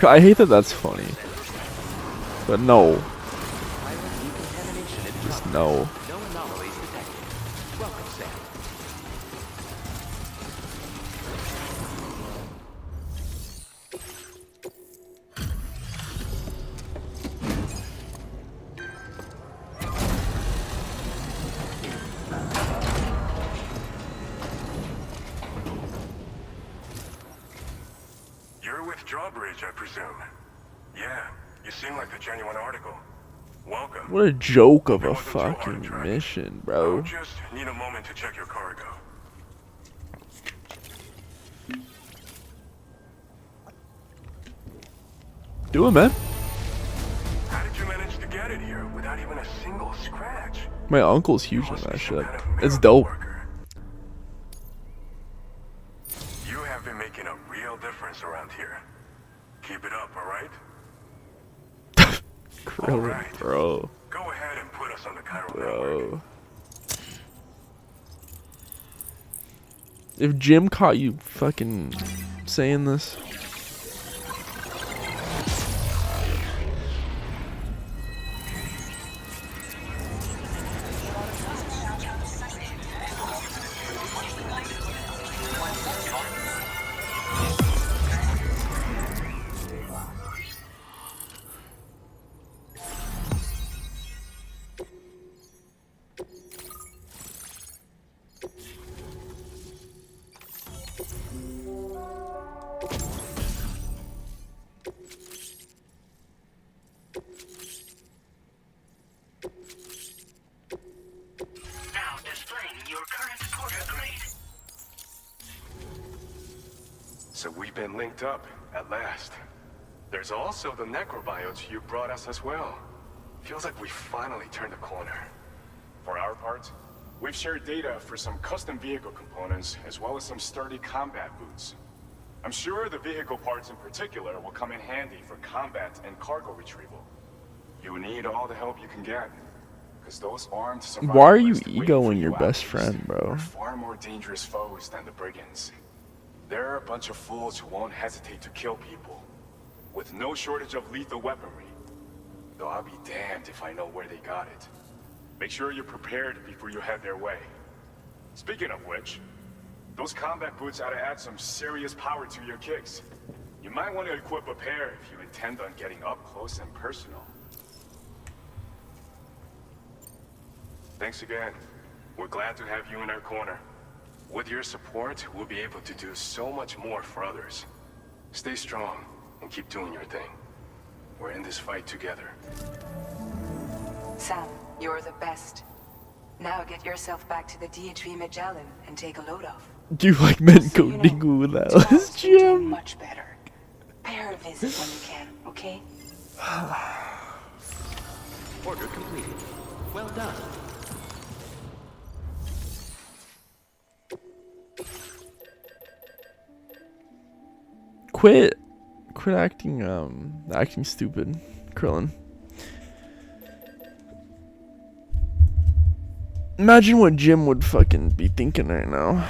God, I hate that that's funny. But no. Just no. No anomalies detected. Welcome, Sam. You're with Drawbridge, I presume. Yeah, you seem like the genuine article. Welcome. What a joke of It a wasn't too hard to fucking track. mission, I'll bro. just need a moment to check your cargo. Do it, man. How did you manage to get it here without even a single scratch? My uncle's huge You on must that be some shit. kind of It's miracle dope. worker. You have been making a real difference around here. Keep it up, alright? Alright. Bro. Go ahead and put us on the Chiral network. Bro. If Jim caught you fucking saying this. Now displaying your current quarter grade. So we've been linked up, at last. There's also the necrobiotes you brought us as well. Feels like we finally turned a corner. For our part, we've shared data for some custom vehicle components, as well as some sturdy combat boots. I'm sure the vehicle parts in particular will come in handy for combat and cargo retrieval. You need all the help you can get. Because those armed survivalists Why are you waiting for egoing your you best out friend, east bro? are far more dangerous foes than the brigands. They're a bunch of fools who won't hesitate to kill people, with no shortage of lethal weaponry. Though I'll be damned if I know where they got it. Make sure you're prepared before you head their way. Speaking of which, those combat boots ought to add some serious power to your kicks. You might want to equip a pair if you intend on getting up close and personal. Thanks again. We're glad to have you in our corner. With your support, we'll be able to do so much more for others. Stay strong and keep doing your thing. We're in this fight together. Sam, you're the best. Now get yourself back to the DHV Magellan and take a load off. Do you like men So you know, coding with tomorrow's Alice, gonna do Jim? much better. Pay her a visit when you can, okay? Order completed. Well done. Quit acting stupid, Krillin. Imagine what Jim would fucking be thinking right now.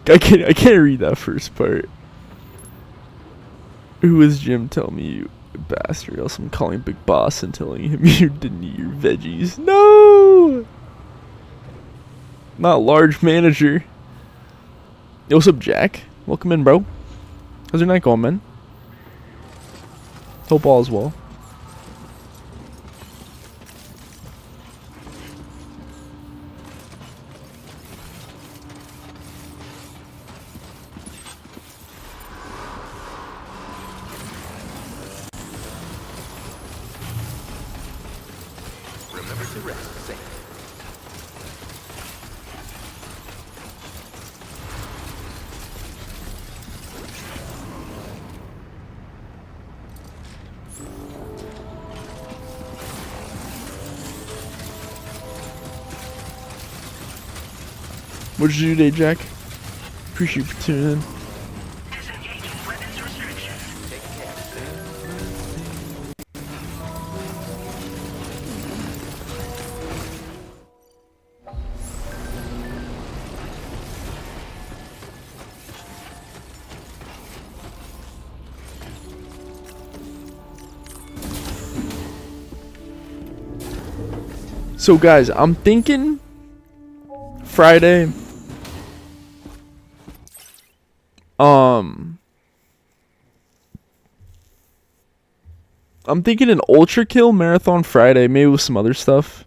I can't read that first part. Who is Jim? Tell me, you bastard, else I'm calling Big Boss and telling him you didn't eat your veggies. No! Not large manager. Yo, what's up, Jack? Welcome in, bro. How's your night going, man? Hope all is well. Remember to rest safe. What'd you do today, Jack? Appreciate you for tuning in. Disengaging weapons restriction. Take care, Sam. So guys, I'm thinking Friday. I'm thinking an Ultra Kill Marathon Friday, maybe with some other stuff.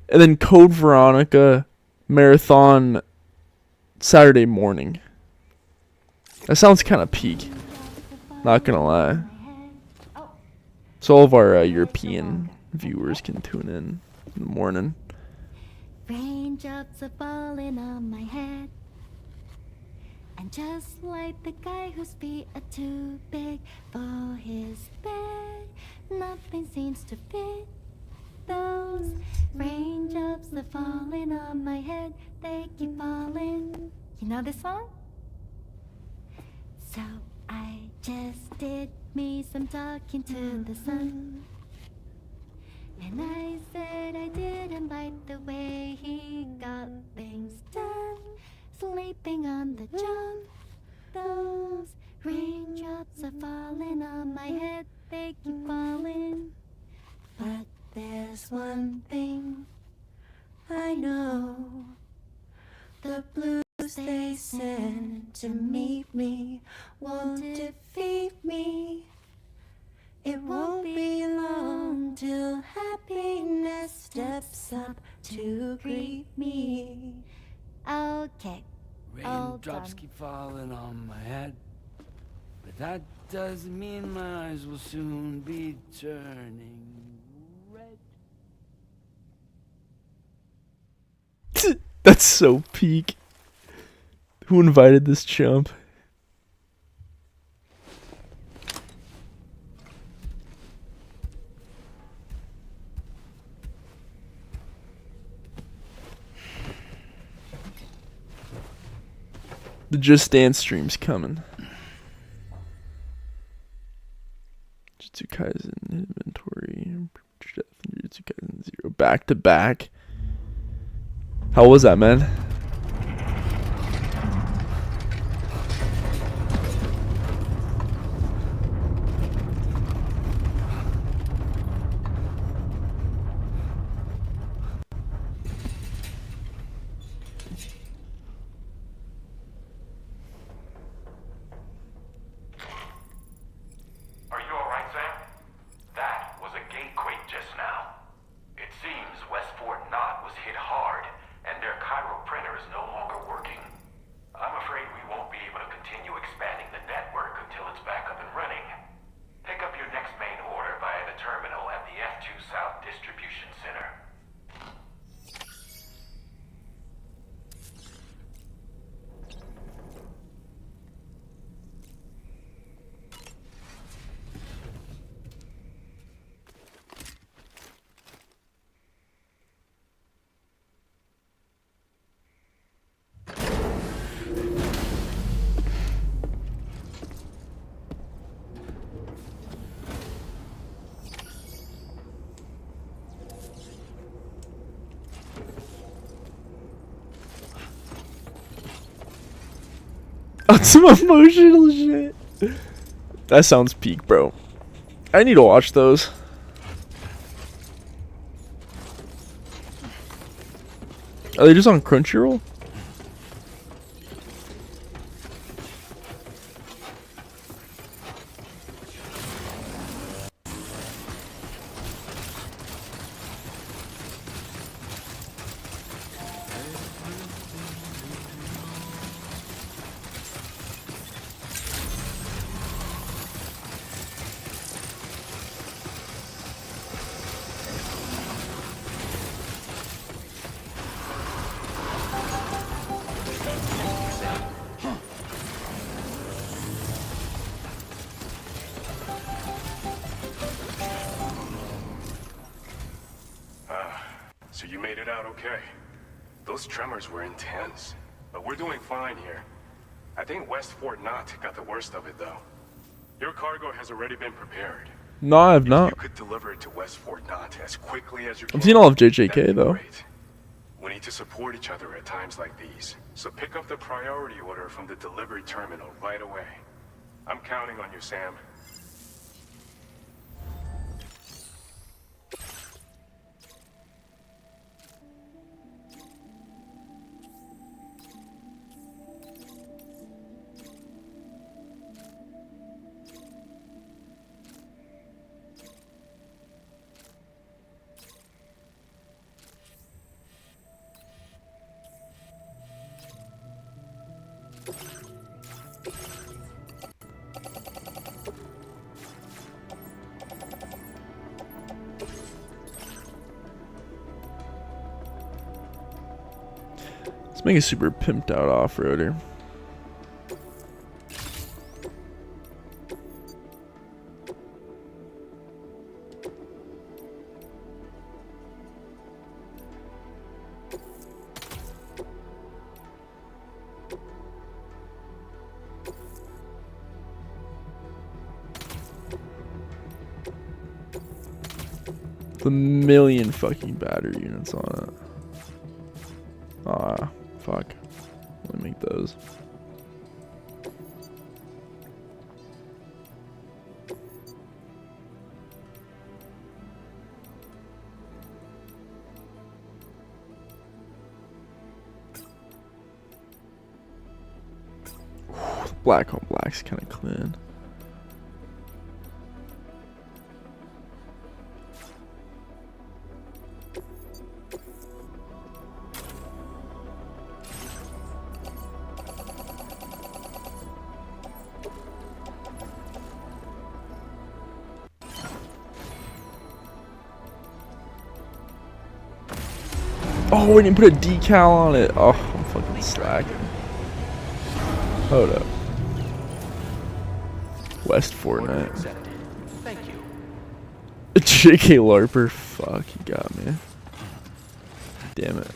And then Code Veronica Marathon Saturday morning. That sounds kind of peak. Not gonna lie. So all of our European viewers can tune in the morning. Raindrops are falling on my head. And just like the guy whose feet are too big for his bed, nothing seems to fit. Those raindrops are falling on my head, they keep falling. You know this song? So I just did me some talking to the sun. And I said I didn't like the way he got things done. Sleeping on the job. Those raindrops are falling on my head, they keep falling. But there's one thing I know. The blues they send to meet me won't defeat me. It won't be long till happiness steps up to greet me. Okay. Raindrops keep falling on my head, but that doesn't mean my eyes will soon be turning red. That's so peak. Who invited this chump? The Just Dance stream's coming. Jujutsu Kaisen inventory. Jujutsu Kaisen 0. Back to back. How was that, man? Are you alright, Sam? That was a gatequake just now. It seems West Fort Knott was hit hard, and their Cairo printer is no longer working. I'm afraid we won't be able to continue expanding the network until it's back up and running. Pick up your next main order via the terminal at the F2 South Distribution Center. On some emotional shit. That sounds peak, bro. I need to watch those. Are they just on Crunchyroll? So you made it out okay. Those tremors were intense, but we're doing fine here. I think West Fort Knott got the worst of it, though. Your cargo has already been prepared. No, I have not. If you could deliver it to West Fort Knott as quickly as you can. I've seen all of JJK that'd be though. great. We need to support each other at times like these, so pick up the priority order from the delivery terminal right away. I'm counting on you, Sam. make a super pimped out off-roader. A million fucking battery units on it. Ah, fuck. Let me make those. Black on black's kind of clean. Oh, we didn't put a decal on it. Oh, I'm fucking slacking. Hold up. West Fortnite. Thank you. JK Larper. Fuck, you got me. Damn it.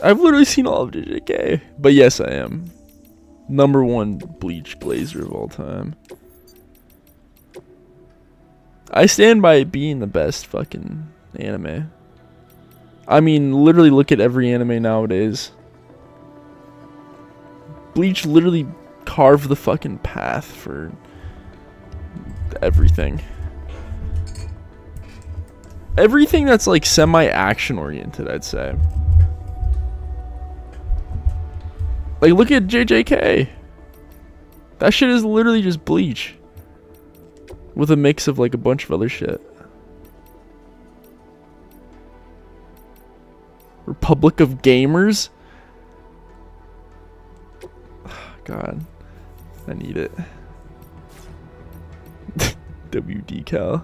I've literally seen all of JK. But yes, I am. #1 Bleach Blazer of all time. I stand by it being the best fucking anime. I mean, literally look at every anime nowadays. Bleach literally carved the fucking path for everything. Everything that's like semi-action oriented, I'd say. Like, look at JJK. That shit is literally just Bleach. With a mix of, like, a bunch of other shit. Republic of Gamers? God. I need it. W decal.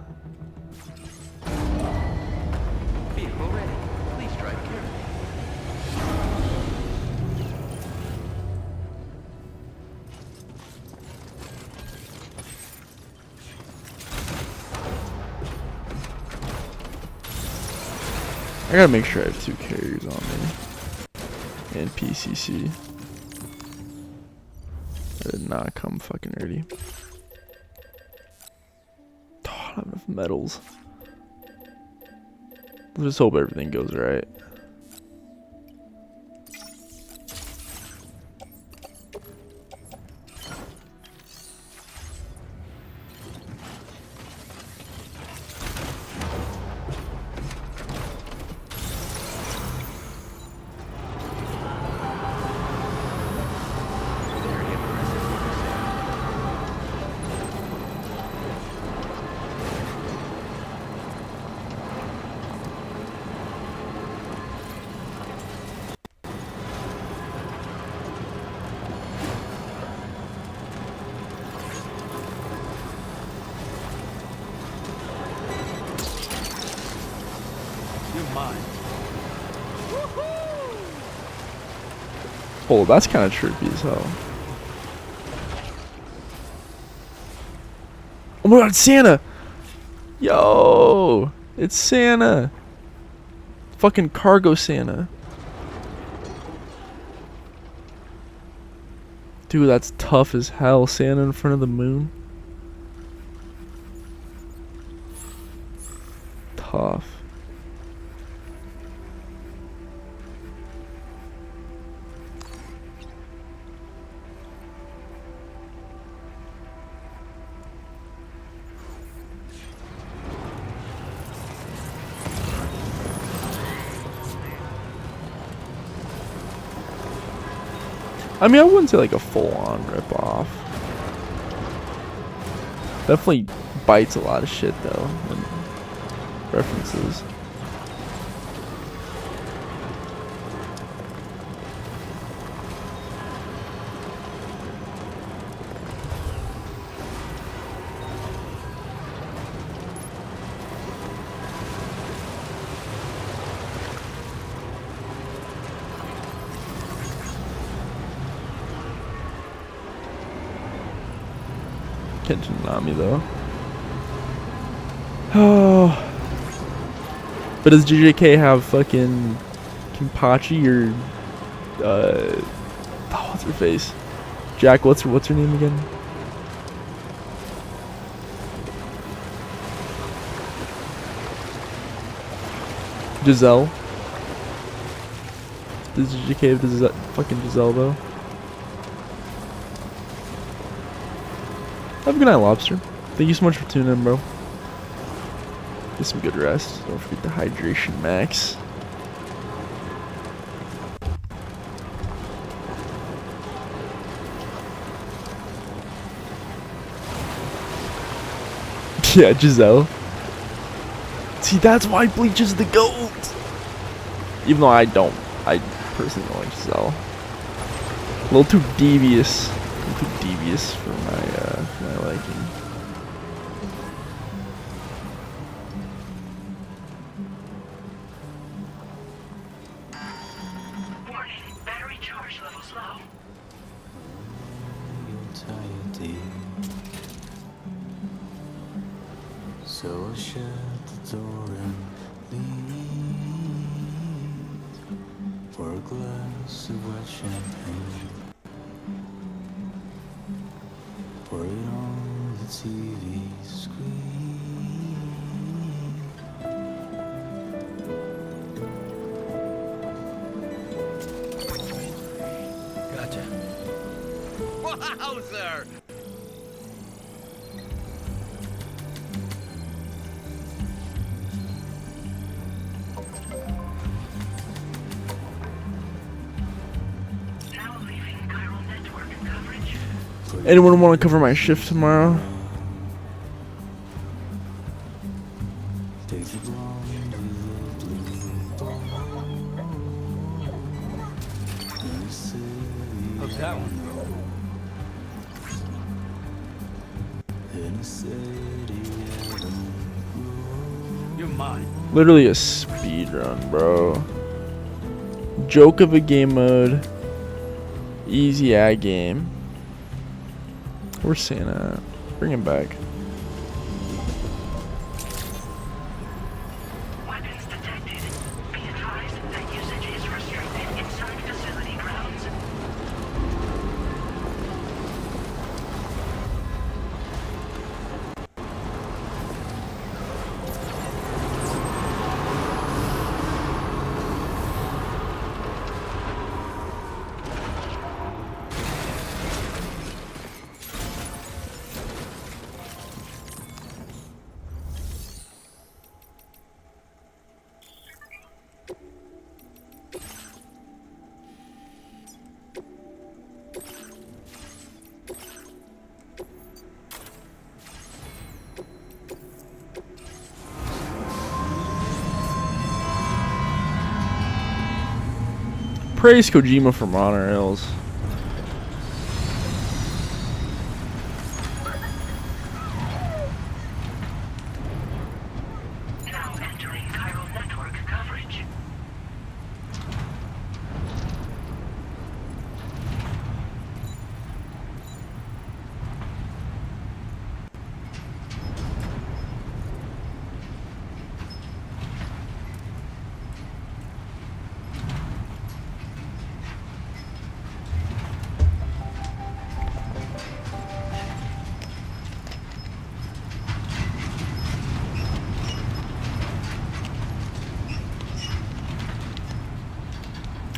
Vehicle ready. Please drive carefully. I gotta make sure I have 2 carriers on me. And PCC. I did not come fucking ready. Oh, I don't have enough metals. Let's just hope everything goes right. Oh, that's kind of trippy as hell. Oh my god, Santa! Yo! It's Santa! Fucking cargo Santa. Dude, that's tough as hell. Santa in front of the moon. Tough. I mean, I wouldn't say like a full-on rip-off. Definitely bites a lot of shit though, and references. Kenta Nami though. Oh. But does JJK have fucking Kimpachi or oh, what's her face? Jack, what's her name again? Giselle. Does JJK have fucking Giselle though? Have a good night, Lobster. Thank you so much for tuning in, bro. Get some good rest. Don't forget the hydration, Max. Yeah, Giselle. See, that's why Bleach is the GOAT! Even though I personally don't like Giselle. A little too devious. For my liking. Warning, battery charge levels low. So I shut the door and leave for a glass of white champagne. Pour it on the TV screen. Gotcha. Wowzer! Now leaving chiral network coverage. Anyone want to cover my shift tomorrow? Take the blonde with the blue ball. In the city How's that one? in the city I don't You're mine. Literally a speed run, bro. Joke of a game mode. Easy ag game. Where's Santa? Bring him back. Weapons detected. Be advised that usage is restricted inside facility grounds. Praise Kojima for monorails. Now entering chiral network coverage.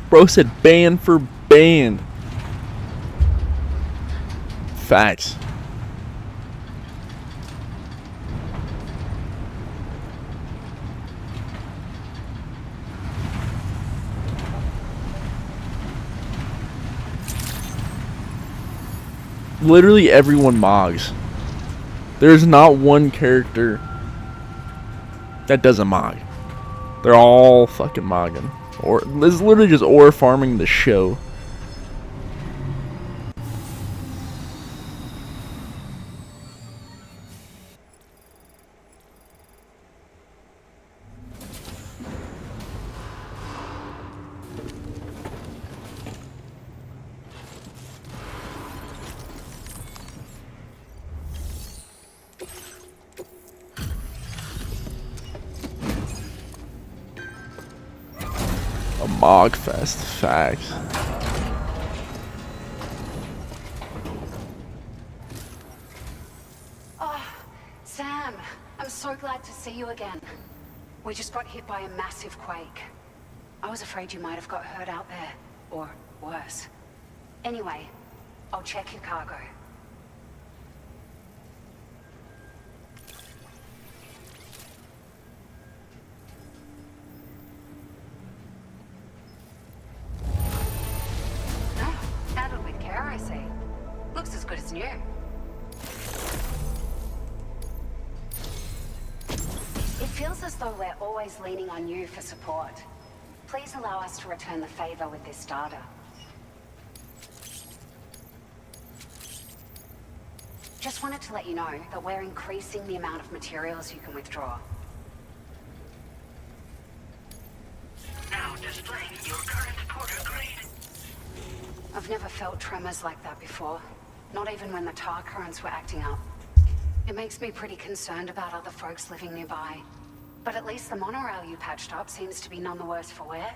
Bro said band for band. Facts. Literally everyone mogs. There's not one character that doesn't mog. They're all fucking mogging. Or this is literally just ore farming the show. Mogfest. Facts. Oh, Sam, I'm so glad to see you again. We just got hit by a massive quake. I was afraid you might have got hurt out there, or worse. Anyway, I'll check your cargo. Oh, handled with care, I see. Looks as good as new. It feels as though we're always leaning on you for support. Please allow us to return the favor with this data. Just wanted to let you know that we're increasing the amount of materials you can withdraw. Now displaying your current porter grade. I've never felt tremors like that before. Not even when the tar currents were acting up. It makes me pretty concerned about other folks living nearby. But at least the monorail you patched up seems to be none the worse for wear.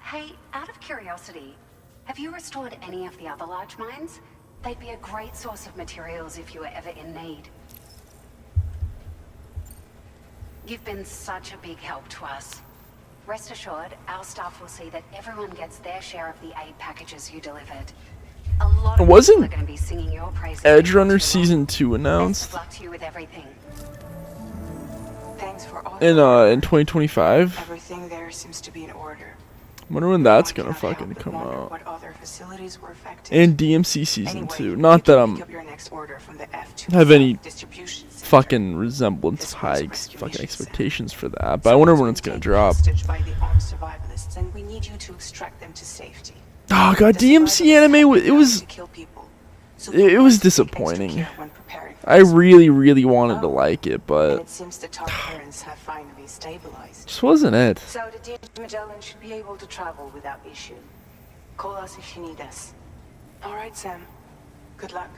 Hey, out of curiosity, have you restored any of the other large mines? They'd be a great source of materials if you were ever in need. You've been such a big help to us. Rest assured, our staff will see that everyone gets their share of the aid packages you delivered. A lot of people are going to be singing your praises. Edge Runner Season 2 announced? Best of luck to you with everything. Thanks for all In 2025? Everything there seems to be in order. Wonder when that's gonna fucking come out. What other facilities were affected. And DMC Season Anyway, 2. Not that I'm pick up your next order from the F2 have any distribution center. fucking resemblance of high fucking expectations for that, but I wonder when it's gonna drop. By the armed survivalists, and we need you to extract them to safety. Oh god, DMC anime, it was disappointing. I really wanted to like it, but it seems the top currents have finally stabilized. just wasn't it. So the dear Magellan should be able to travel without issue. Call us if you need us. All right, Sam. Good luck.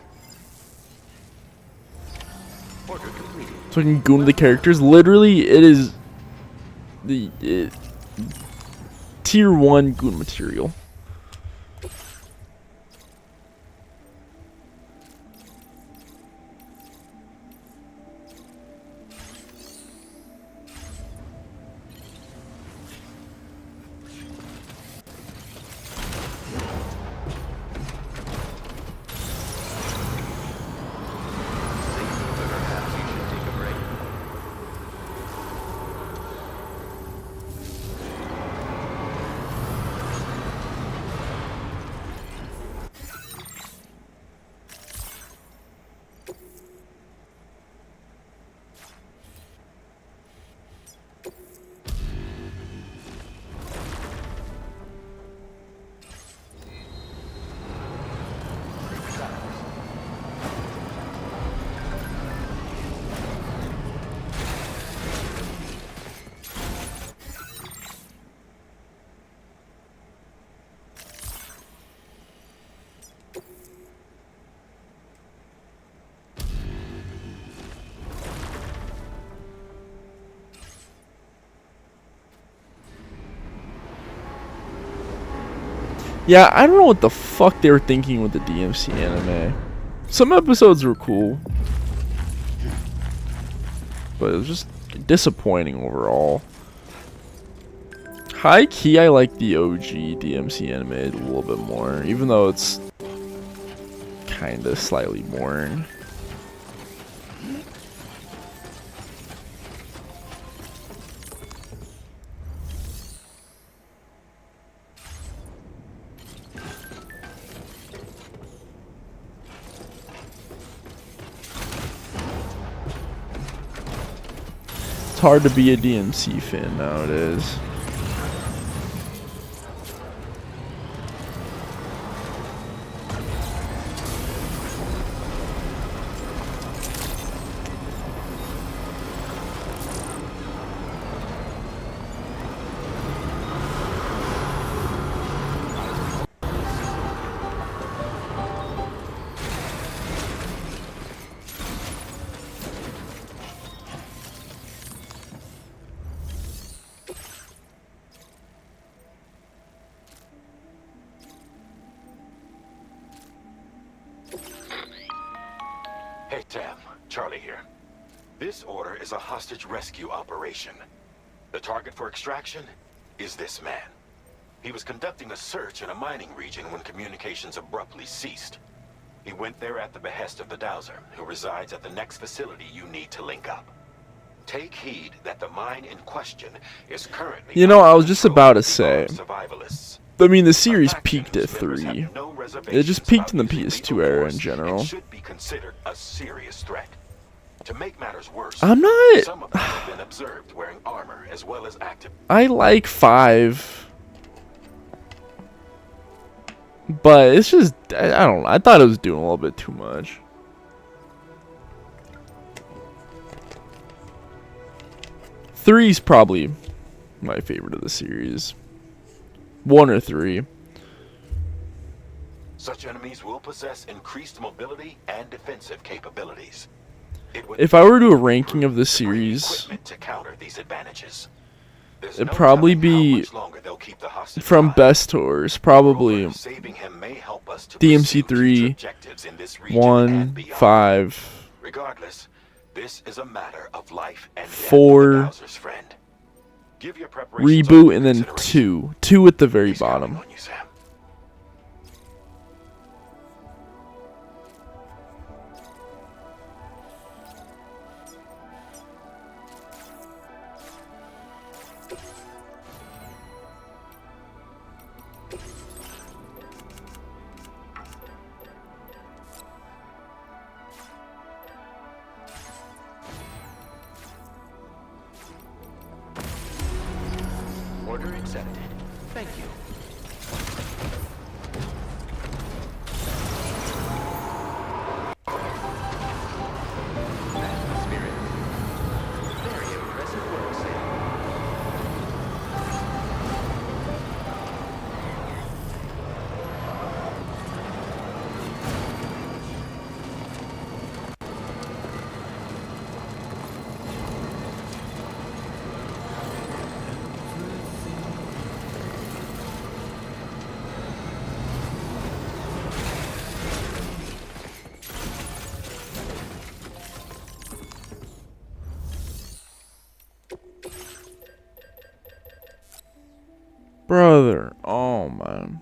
So I can go into the characters. Literally, it is the tier 1 goon material. Yeah, I don't know what the fuck they were thinking with the DMC anime. Some episodes were cool, but it was just disappointing overall. High key, I like the OG DMC anime a little bit more, even though it's kinda slightly boring. It's hard to be a DMC fan nowadays. Charlie here. This order is a hostage rescue operation. The target for extraction is this man. He was conducting a search in a mining region when communications abruptly ceased. He went there at the behest of the Dowser, who resides at the next facility you need to link up. Take heed that the mine in question is currently... You know, I was just about to say, survivalists. I mean, the series peaked at 3. It just peaked in the PS2 era in general. Should be considered a serious threat. To make matters worse, I'm not... some of them have been observed wearing armor as well as active... I like 5. But it's just, I don't know. I thought it was doing a little bit too much. Three's probably my favorite of the series. 1 or 3. Such enemies will possess increased mobility and defensive capabilities. If I were to do a ranking of the series, to counter these advantages. it'd probably be from best to worst. Probably DMC3, 1, 5, regardless, this is a matter of life and 4, reboot, and then 2. 2 at the very bottom. Order accepted. Thank you. Spirit. Very impressive work, Sam. Brother, oh man.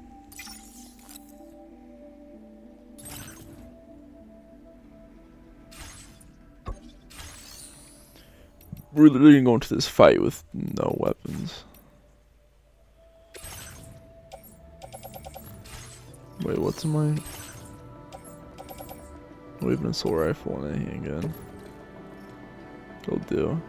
We're literally gonna go into this fight with no weapons. Wait, what's in my... Waving an assault rifle and a handgun. It'll do.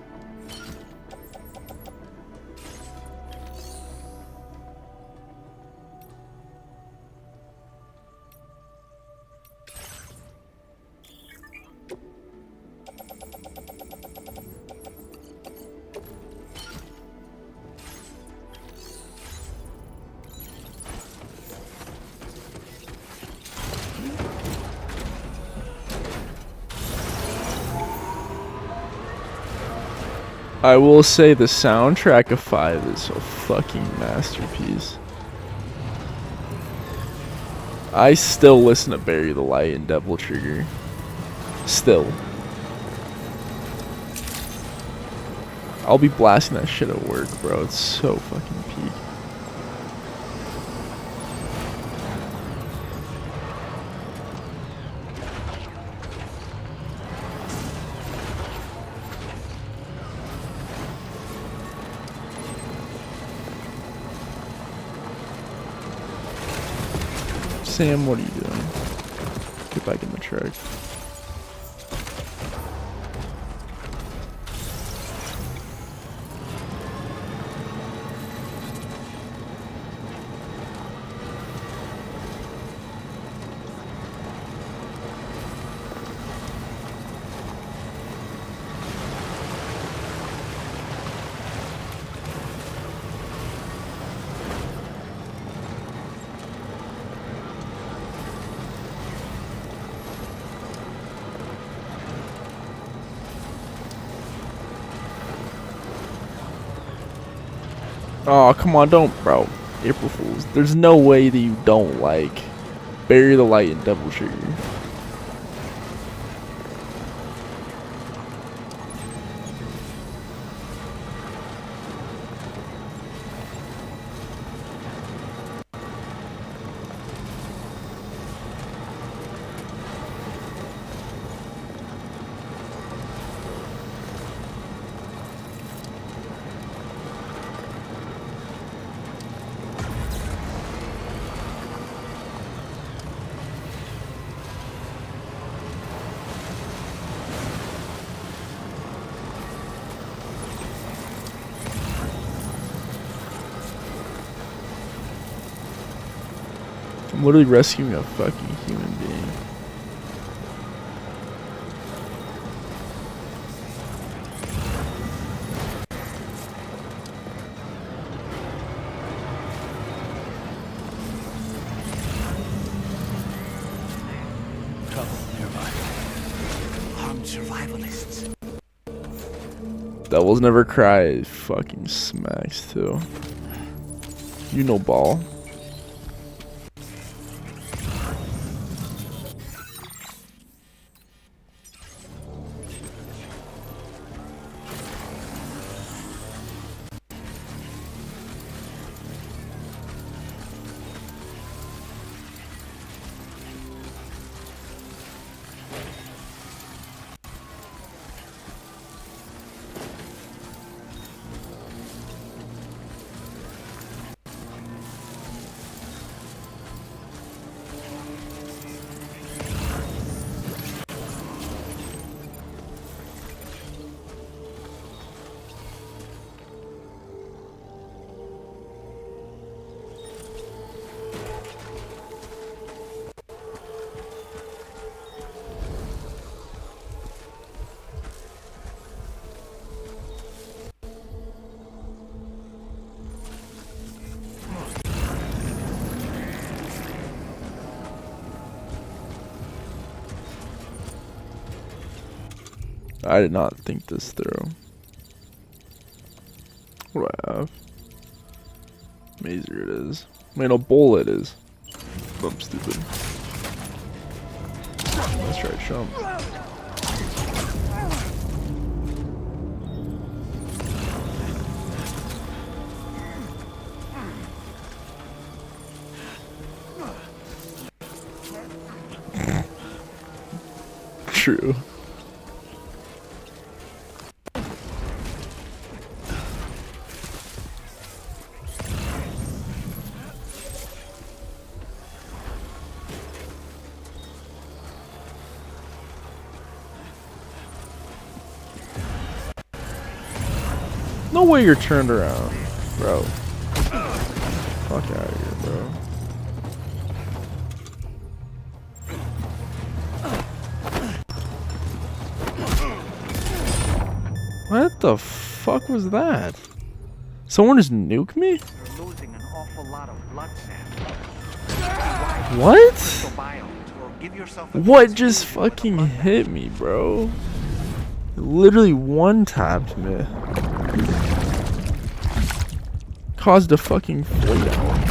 I will say the soundtrack of 5 is a fucking masterpiece. I still listen to Bury the Light and Devil Trigger. Still. I'll be blasting that shit at work, bro. It's so fucking peak. Sam, what are you doing? Get back in the truck. Oh, come on, don't, bro. April Fools. There's no way that you don't like Bury the Light and Devil Trigger. I'm literally rescuing a fucking human being. Trouble nearby. Armed survivalists. Devils never cry. It fucking smacks too. You know ball. I did not think this through. What do I have? Mazer it is. Wait, no, bowl it is. I'm stupid. Let's try to jump. True. No way you're turned around, bro. Fuck out of here, bro. What the fuck was that? Someone just nuked me? You're losing an awful lot of blood, Sam. What? Give yourself a What just fucking hit me, bro? It literally one-tapped me. Caused a fucking fade out.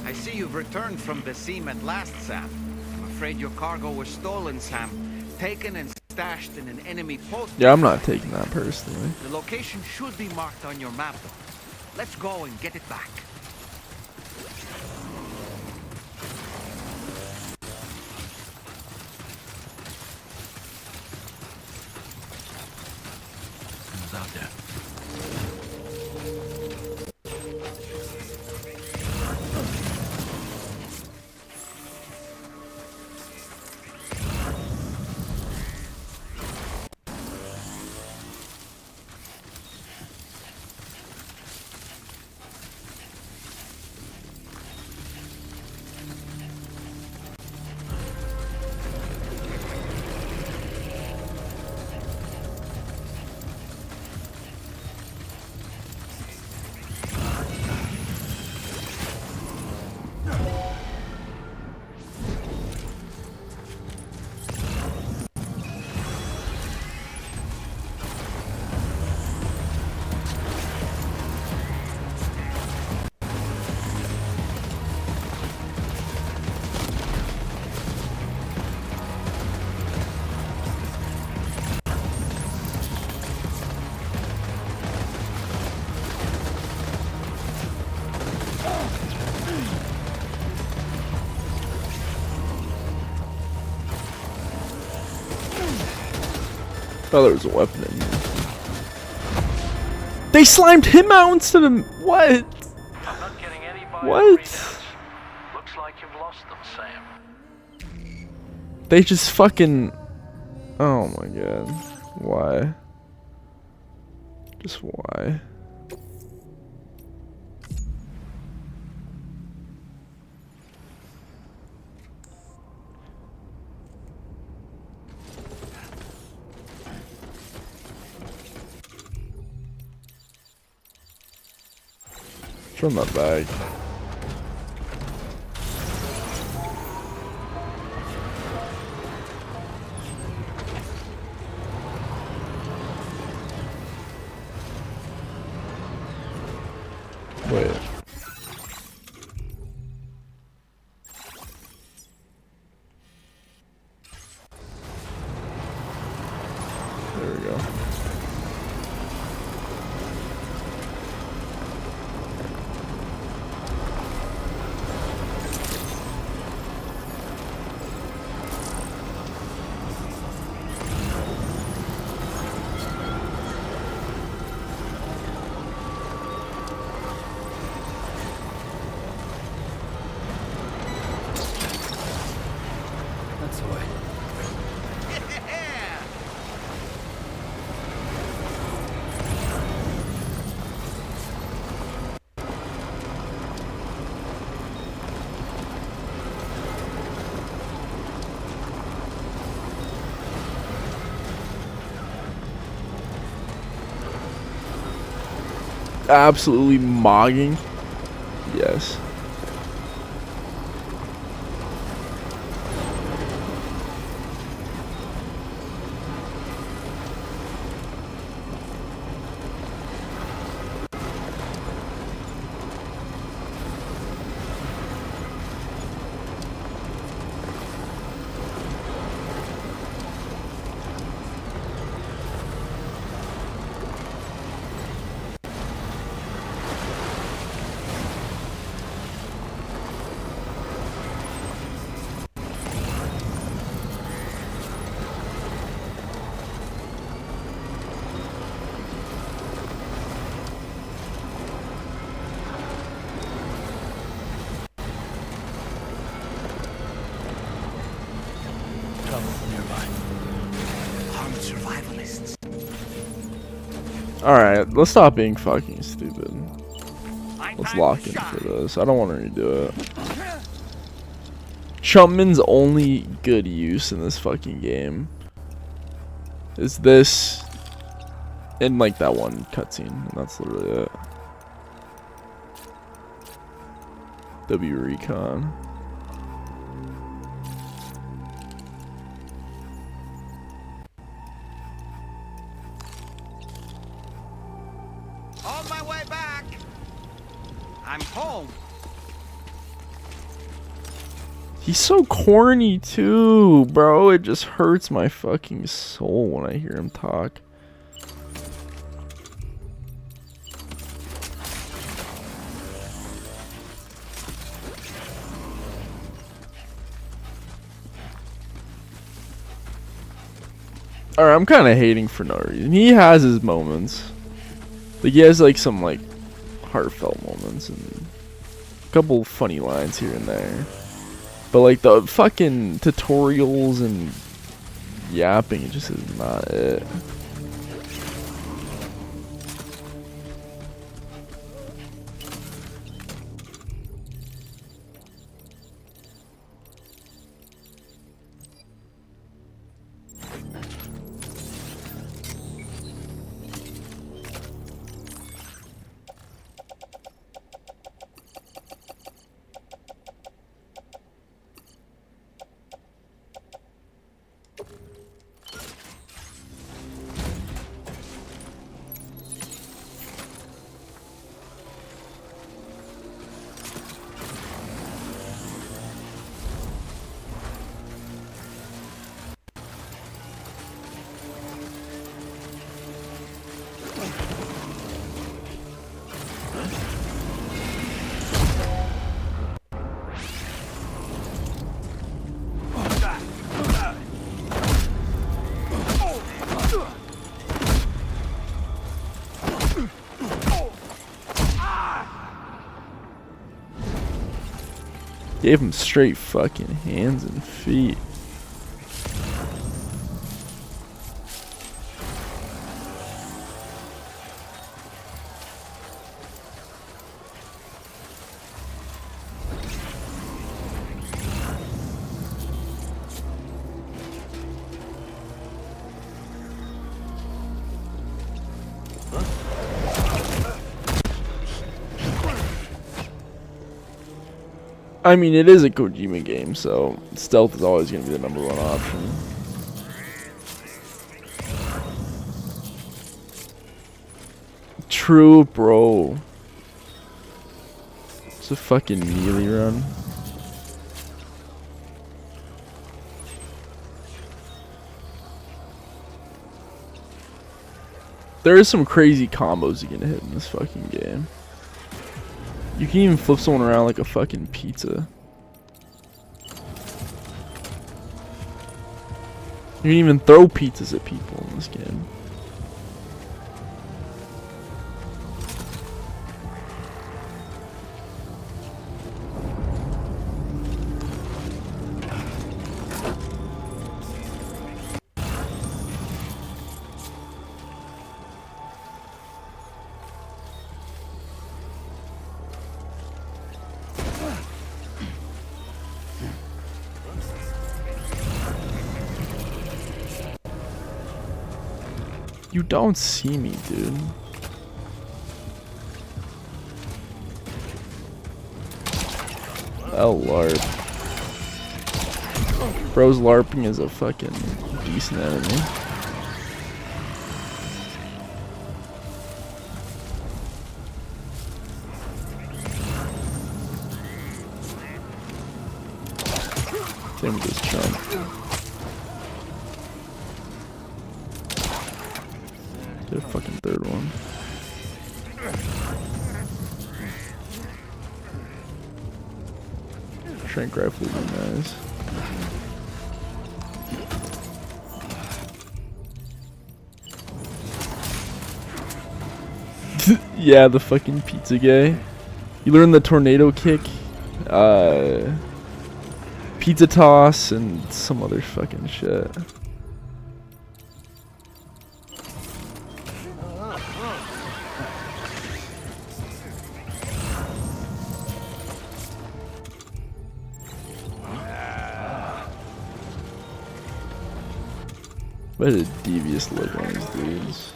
I see you've returned from the seam at last, Sam. I'm afraid your cargo was stolen, Sam. Taken and stashed in an enemy post. Yeah, I'm not taking that personally. The location should be marked on your map, though. Let's go and get it back. Who's out there? Oh, there was a weapon in here. They slimed him out instead of what? I'm not getting any What? readouts. Looks like you've They just fucking... Oh my god. Why? Just why? From that bag. Wait. There we go. That's the way. Absolutely mogging. Yes. Alright, let's stop being fucking stupid. Let's lock in for this. I don't want to redo it. Chumpman's only good use in this fucking game is this and like that one cutscene, and that's literally it. W Recon. On my way back. I'm home. He's so corny too, bro. It just hurts my fucking soul when I hear him talk. Alright, I'm kind of hating for no reason. He has his moments. Like, he has like some like heartfelt moments and a couple funny lines here and there. But like the fucking tutorials and yapping just is not it. Gave him straight fucking hands and feet. I mean, it is a Kojima game, so stealth is always going to be the #1 option. True, bro. It's a fucking melee run. There is some crazy combos you can hit in this fucking game. You can even flip someone around like a fucking pizza. You can even throw pizzas at people in this game. You don't see me, dude. Oh, LARP. Bro's LARPing is a fucking decent enemy. Same with this chump. Get a fucking third one. Shrink rifle would be nice. Yeah, the fucking pizza guy. You learn the tornado kick, pizza toss, and some other fucking shit. What a devious look on these dudes.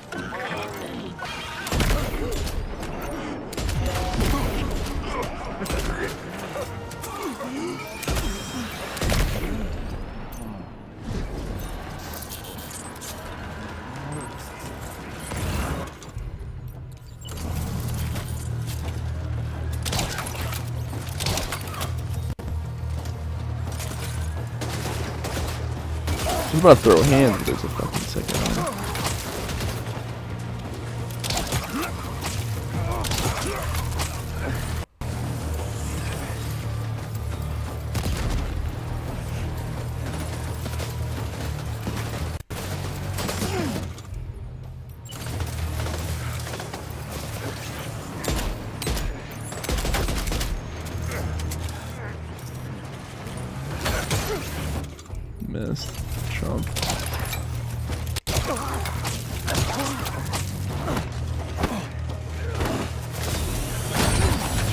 I was about to throw hands, but there's a fucking second one. Missed. Trump.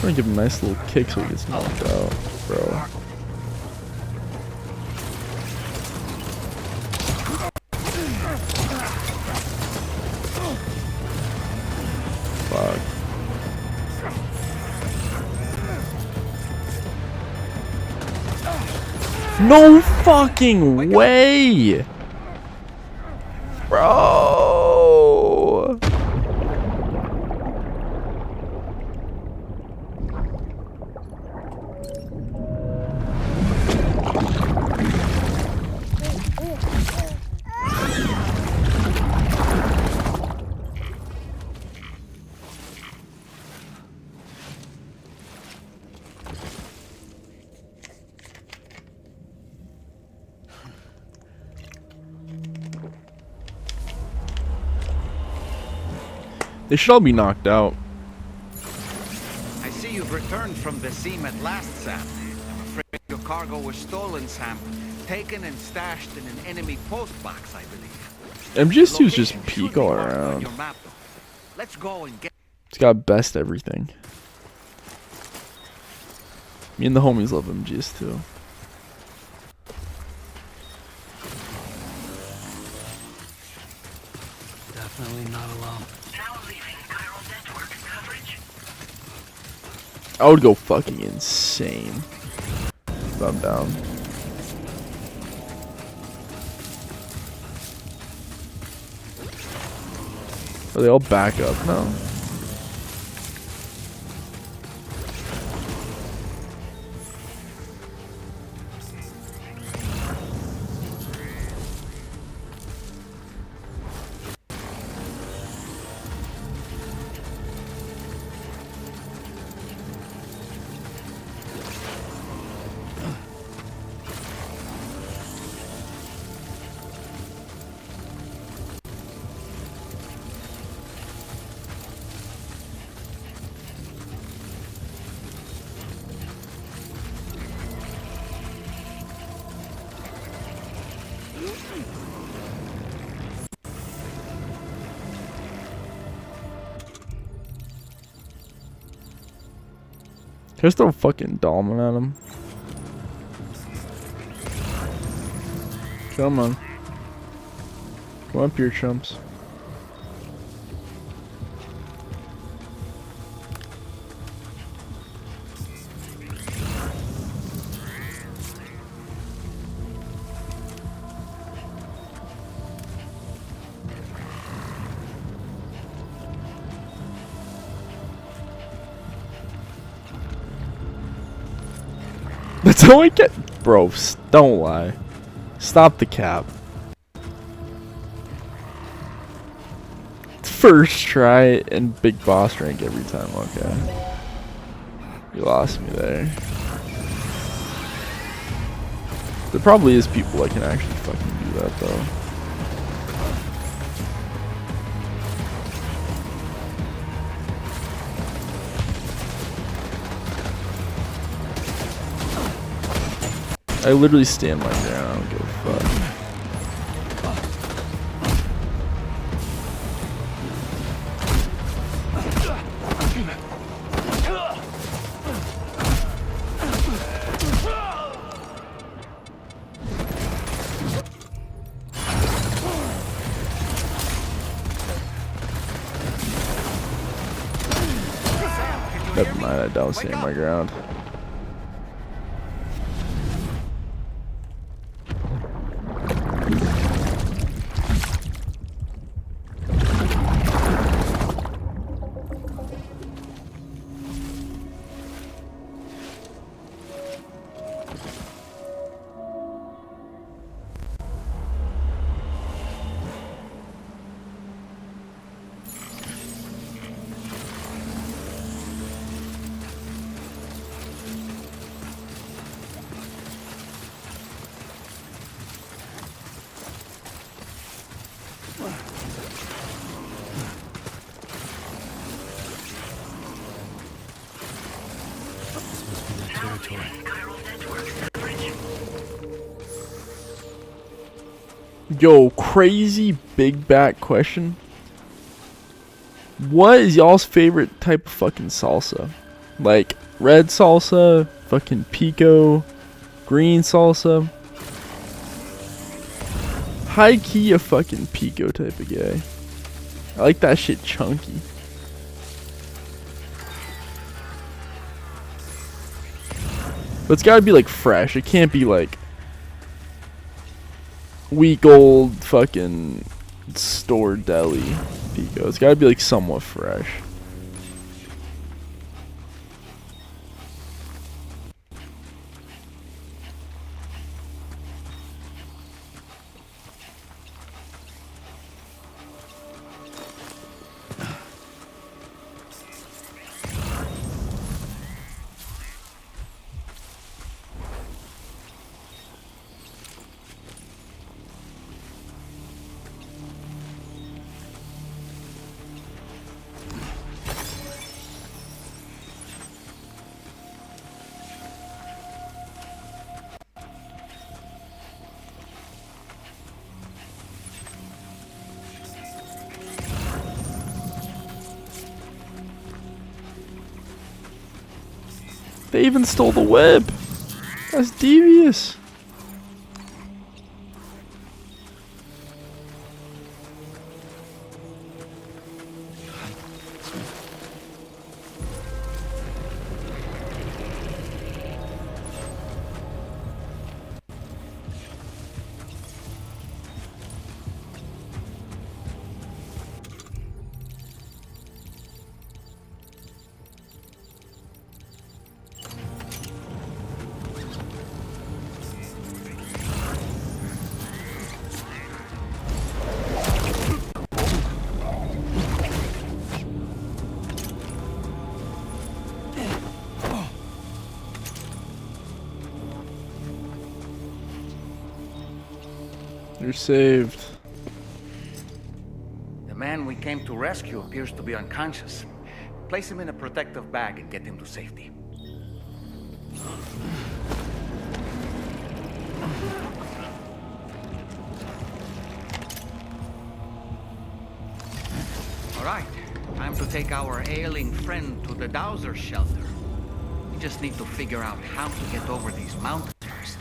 Trying to give him a nice little kick so he gets knocked out, bro. Fuck. No fucking way! Bro! They should all be knocked out. I see you've returned from the seam at last, Sam. I'm afraid your cargo was stolen, Sam. Taken and stashed in an enemy postbox, I believe. MGS2's just peak all around. Let's go and get. It's got best everything. Me and the homies love MGS2. Definitely not alone. I would go fucking insane. I'm down. Are they all back up now? Just throw fucking Dolman at him. Come on. Come up here, chumps. That's how I get. Bro, don't lie. Stop the cap. First try and big boss rank every time. Okay. You lost me there. There probably is people that can actually fucking do that though. I literally stand my ground. I don't give a fuck. Never mind, I don't stand my ground. Yo, crazy big back question. What is y'all's favorite type of fucking salsa? Like red salsa, fucking pico, green salsa. High key a fucking pico type of guy. I like that shit chunky. But it's gotta be like fresh. It can't be like week old fucking store deli pico. It's gotta be like somewhat fresh. They even stole the web. That's devious. You're saved. The man we came to rescue appears to be unconscious. Place him in a protective bag and get him to safety. All right, time to take our ailing friend to the Dowser shelter. We just need to figure out how to get over these mountains first.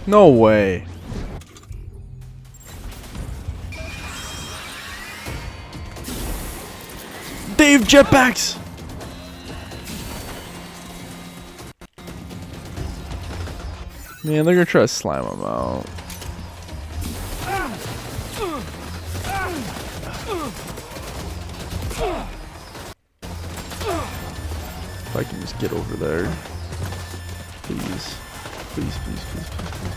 No way. Dave jetpacks. Man, they're gonna try to slam him out. If I can just get over there. Please. Please, please, please, please, please.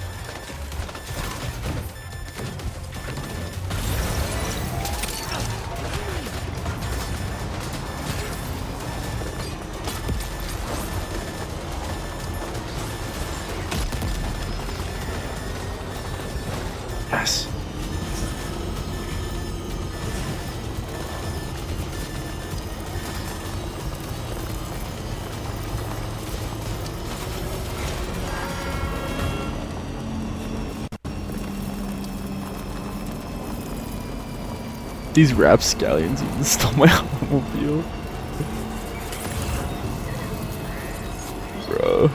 Yes. These rapscallions even stole my automobile. Bro.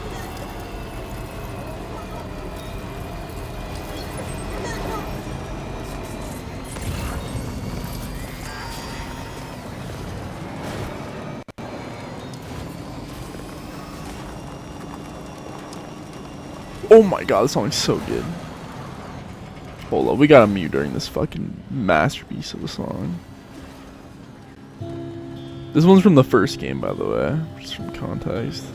Oh my god, this song's so good. Hold up, we gotta mute during this fucking masterpiece of a song. This one's from the first game, by the way, just from context.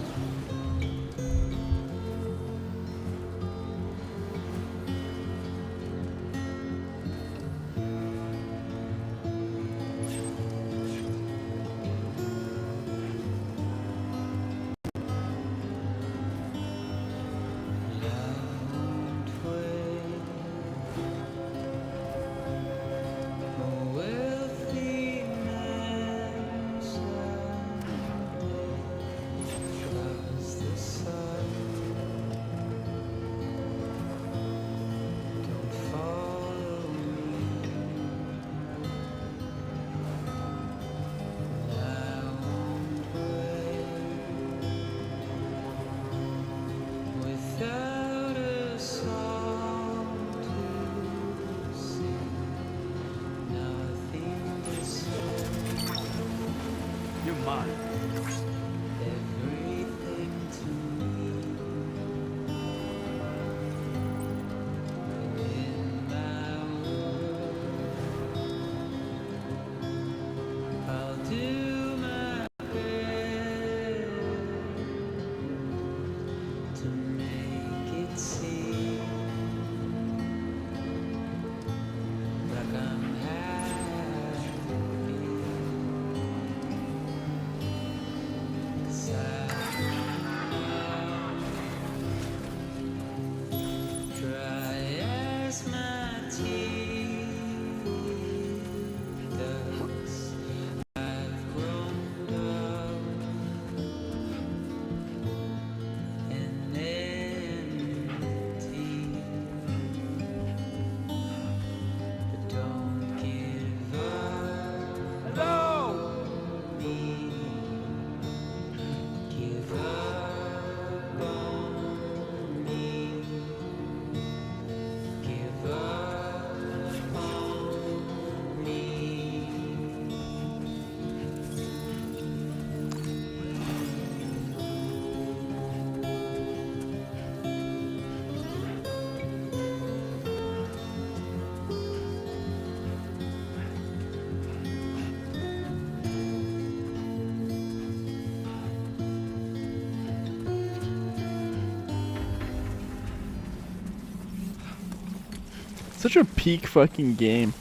Such a peak fucking game.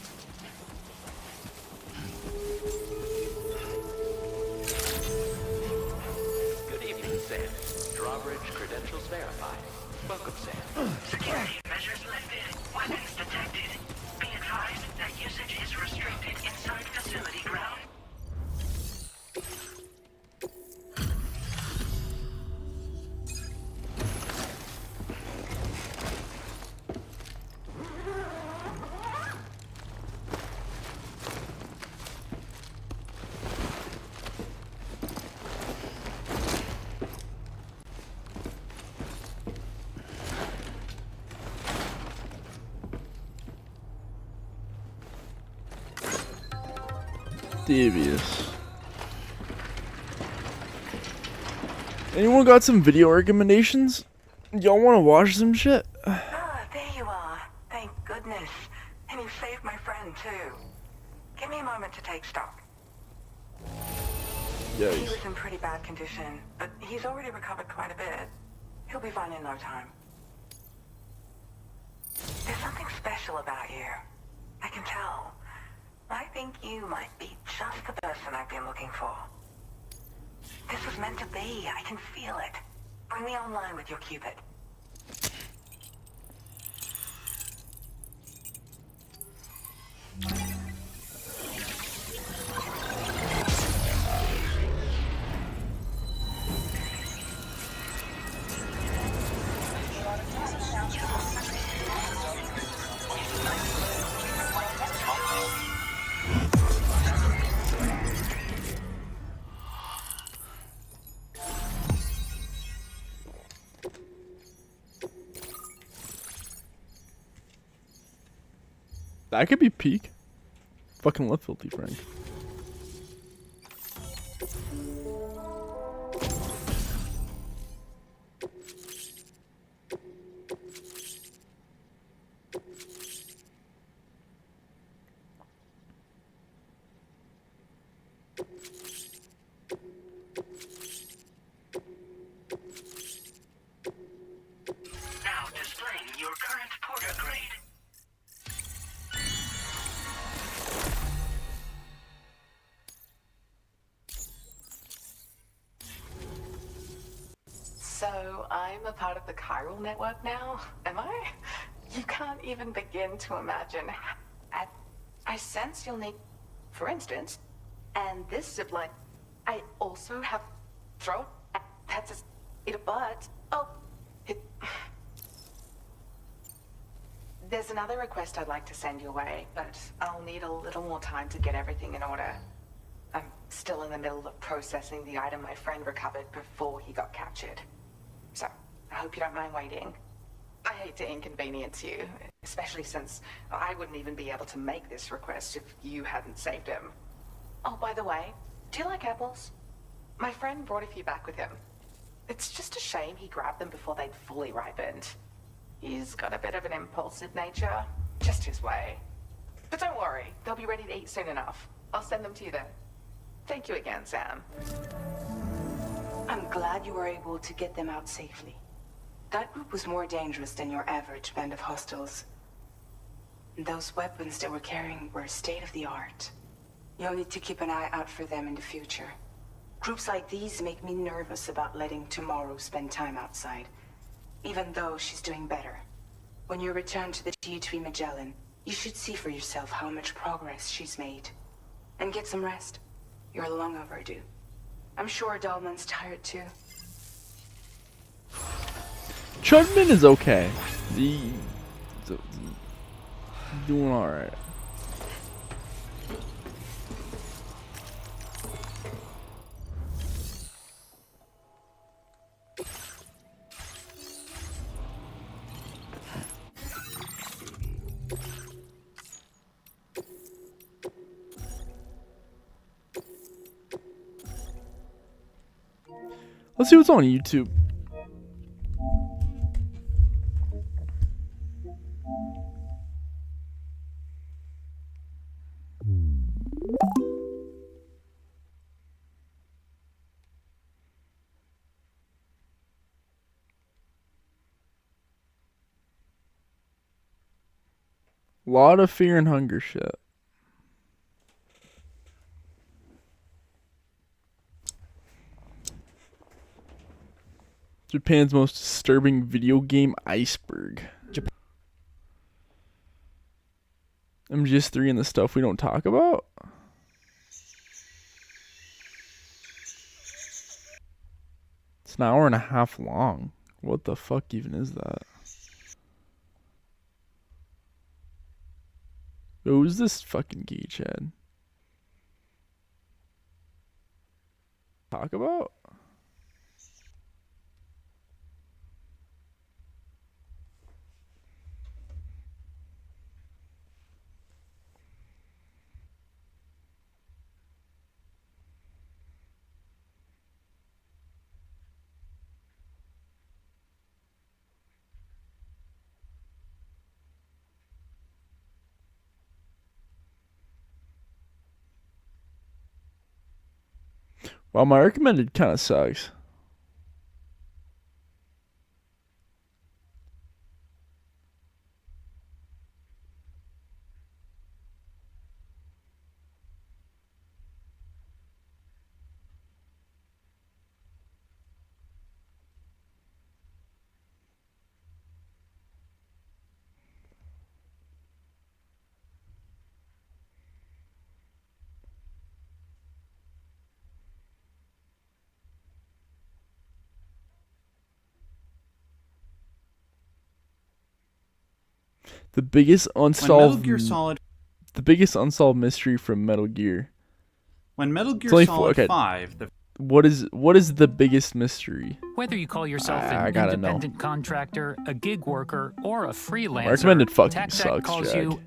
Good evening, Sam. Drawbridge credentials verified. Welcome, Sam. Security. Devious. Anyone got some video recommendations? Y'all want to watch some shit? Ah, there you are. Thank goodness. And you saved my friend, too. Give me a moment to take stock. He Yikes. was in pretty bad condition, but he's already recovered quite a bit. He'll be fine in no time. There's something special about you. I can tell. I think you might be just the person I've been looking for. This was meant to be. I can feel it. Bring me online with your Cupid. That could be peak. Fucking love Filthy Frank. Now displaying your current porter grade. So I'm a part of the chiral network now, am I? You can't even begin to imagine. I sense you'll need, for instance, and this zipline. I also have throat. That's a butt. Oh, there's another request I'd like to send your way, but I'll need a little more time to get everything in order. I'm still in the middle of processing the item my friend recovered before he got captured. So, I hope you don't mind waiting. I hate to inconvenience you, especially since I wouldn't even be able to make this request if you hadn't saved him. Oh, by the way, do you like apples? My friend brought a few back with him. It's just a shame he grabbed them before they'd fully ripened. He's got a bit of an impulsive nature, just his way. But don't worry, they'll be ready to eat soon enough. I'll send them to you then. Thank you again, Sam. I'm glad you were able to get them out safely. That group was more dangerous than your average band of hostiles. Those weapons they were carrying were state-of-the-art. You'll need to keep an eye out for them in the future. Groups like these make me nervous about letting Tomorrow spend time outside, even though she's doing better. When you return to the G3 Magellan, you should see for yourself how much progress she's made. And get some rest. You're long overdue. I'm sure Dahlman's tired too. Chudman is okay. He's doing alright. Let's see what's on YouTube. Lot of fear and hunger shit. Japan's most disturbing video game iceberg. MGS3 and the stuff we don't talk about? It's an hour and a half long. What the fuck even is that? Who's this fucking geek head? Talk about? Well, my recommended kind of sucks. The biggest unsolved the biggest unsolved mystery from Metal Gear. When Metal Gear only Solid okay. 5, What is the biggest mystery? Whether you call yourself I an gotta independent contractor, a gig worker, or a freelancer, recommended fucking TAC sucks, calls Jack. you.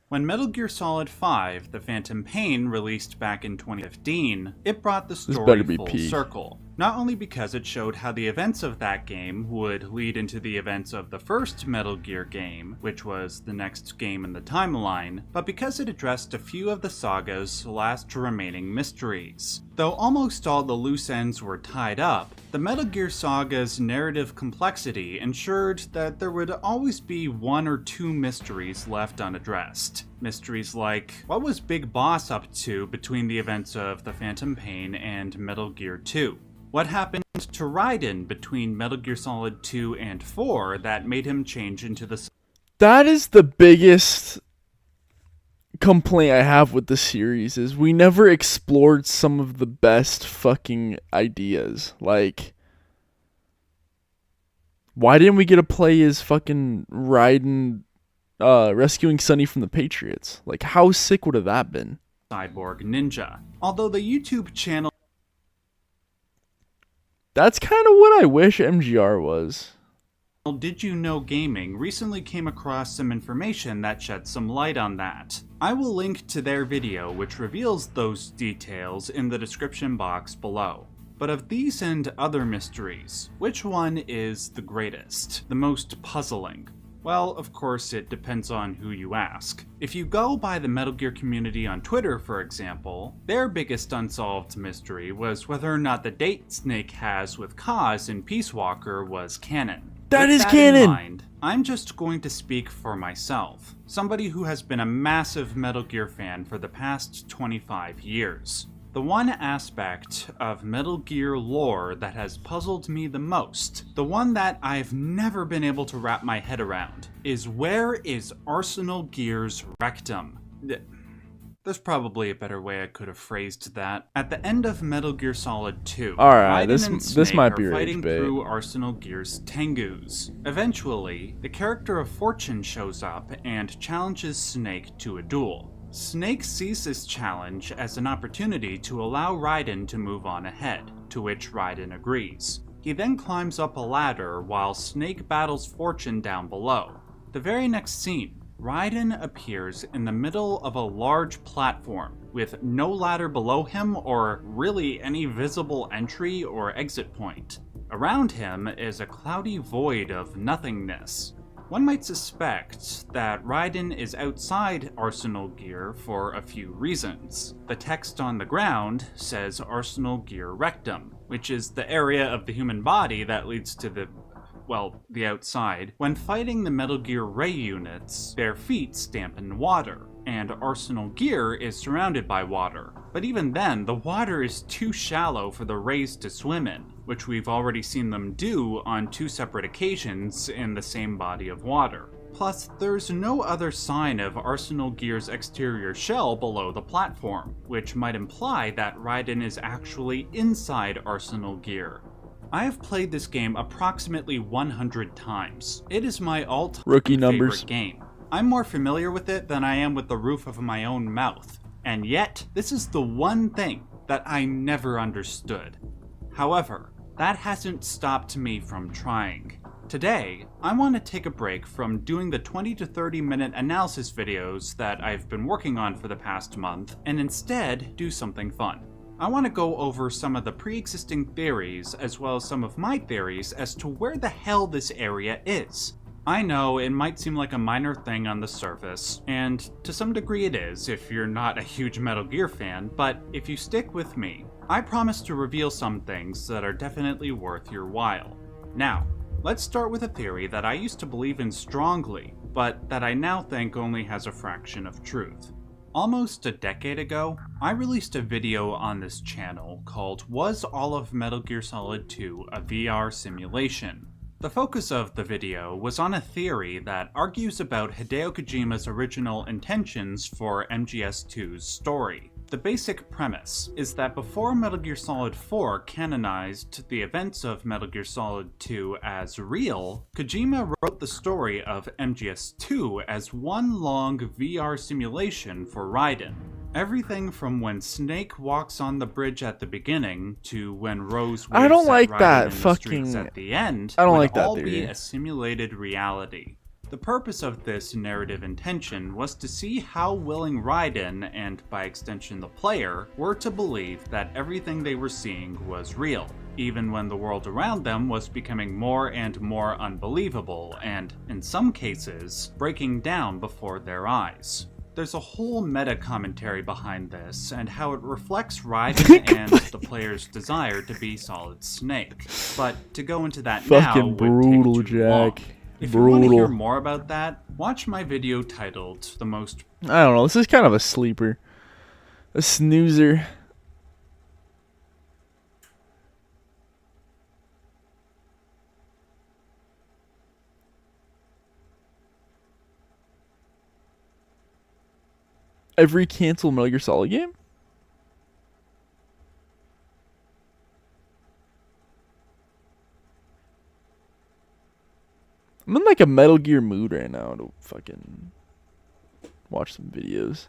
When Metal Gear Solid 5, The Phantom Pain, released back in 2015, it brought the story better be full peak. circle. Not only because it showed how the events of that game would lead into the events of the first Metal Gear game, which was the next game in the timeline, but because it addressed a few of the saga's last remaining mysteries. Though almost all the loose ends were tied up, the Metal Gear saga's narrative complexity ensured that there would always be one or two mysteries left unaddressed. Mysteries like, what was Big Boss up to between the events of The Phantom Pain and Metal Gear 2? What happened to Raiden between Metal Gear Solid 2 and 4 that made him change into the... That is the biggest complaint I have with the series, is we never explored some of the best fucking ideas. Like, why didn't we get to play as fucking Raiden rescuing Sonny from the Patriots? Like, how sick would have that been? Cyborg Ninja. Although the YouTube channel... That's kind of what I wish MGR was. Did You Know Gaming recently came across some information that shed some light on that. I will link to their video which reveals those details in the description box below. But of these and other mysteries, which one is the greatest, the most puzzling? Well, of course, it depends on who you ask. If you go by the Metal Gear community on Twitter, for example, their biggest unsolved mystery was whether or not the date Snake has with Kaz in Peace Walker was canon. That With is that canon! in mind, I'm just going to speak for myself, somebody who has been a massive Metal Gear fan for the past 25 years. The one aspect of Metal Gear lore that has puzzled me the most, the one that I've never been able to wrap my head around, is where is Arsenal Gear's rectum? There's probably a better way I could have phrased that. At the end of Metal Gear Solid 2, Alright, Raiden and this Snake might be are rage fighting bait. through Arsenal Gear's Tengus. Eventually, the character of Fortune shows up and challenges Snake to a duel. Snake sees this challenge as an opportunity to allow Raiden to move on ahead, to which Raiden agrees. He then climbs up a ladder while Snake battles Fortune down below. The very next scene, Raiden appears in the middle of a large platform, with no ladder below him or really any visible entry or exit point. Around him is a cloudy void of nothingness. One might suspect that Raiden is outside Arsenal Gear for a few reasons. The text on the ground says Arsenal Gear Rectum, which is the area of the human body that leads to the outside. When fighting the Metal Gear Ray units, their feet stamp in water, and Arsenal Gear is surrounded by water. But even then, the water is too shallow for the Rays to swim in, which we've already seen them do on two separate occasions in the same body of water. Plus, there's no other sign of Arsenal Gear's exterior shell below the platform, which might imply that Raiden is actually inside Arsenal Gear. I have played this game approximately 100 times. It is my all-time Rookie numbers. favorite game. I'm more familiar with it than I am with the roof of my own mouth. And yet, this is the one thing that I never understood. However, that hasn't stopped me from trying. Today, I want to take a break from doing the 20 to 30 minute analysis videos that I've been working on for the past month, and instead do something fun. I want to go over some of the pre-existing theories as well as some of my theories as to where the hell this area is. I know it might seem like a minor thing on the surface, and to some degree it is if you're not a huge Metal Gear fan, but if you stick with me, I promise to reveal some things that are definitely worth your while. Now, let's start with a theory that I used to believe in strongly, but that I now think only has a fraction of truth. Almost a decade ago, I released a video on this channel called Was All of Metal Gear Solid 2 a VR Simulation? The focus of the video was on a theory that argues about Hideo Kojima's original intentions for MGS2's story. The basic premise is that before Metal Gear Solid 4 canonized the events of Metal Gear Solid 2 as real, Kojima wrote the story of MGS2 as one long VR simulation for Raiden. Everything from when Snake walks on the bridge at the beginning to when Rose I don't waves like at Raiden that in the fucking. streets at the end I don't would like that all theory. be a simulated reality. The purpose of this narrative intention was to see how willing Raiden, and by extension the player, were to believe that everything they were seeing was real, even when the world around them was becoming more and more unbelievable and, in some cases, breaking down before their eyes. There's a whole meta-commentary behind this, and how it reflects Raiden and the player's desire to be Solid Snake. But to go into that now Fucking would brutal, take too long. Jack. If you want to hear Brutal. more about that, watch my video titled The Most... I don't know. This is kind of a sleeper. A snoozer. Every canceled Metal Gear Solid game? I'm in like a Metal Gear mood right now to fucking watch some videos.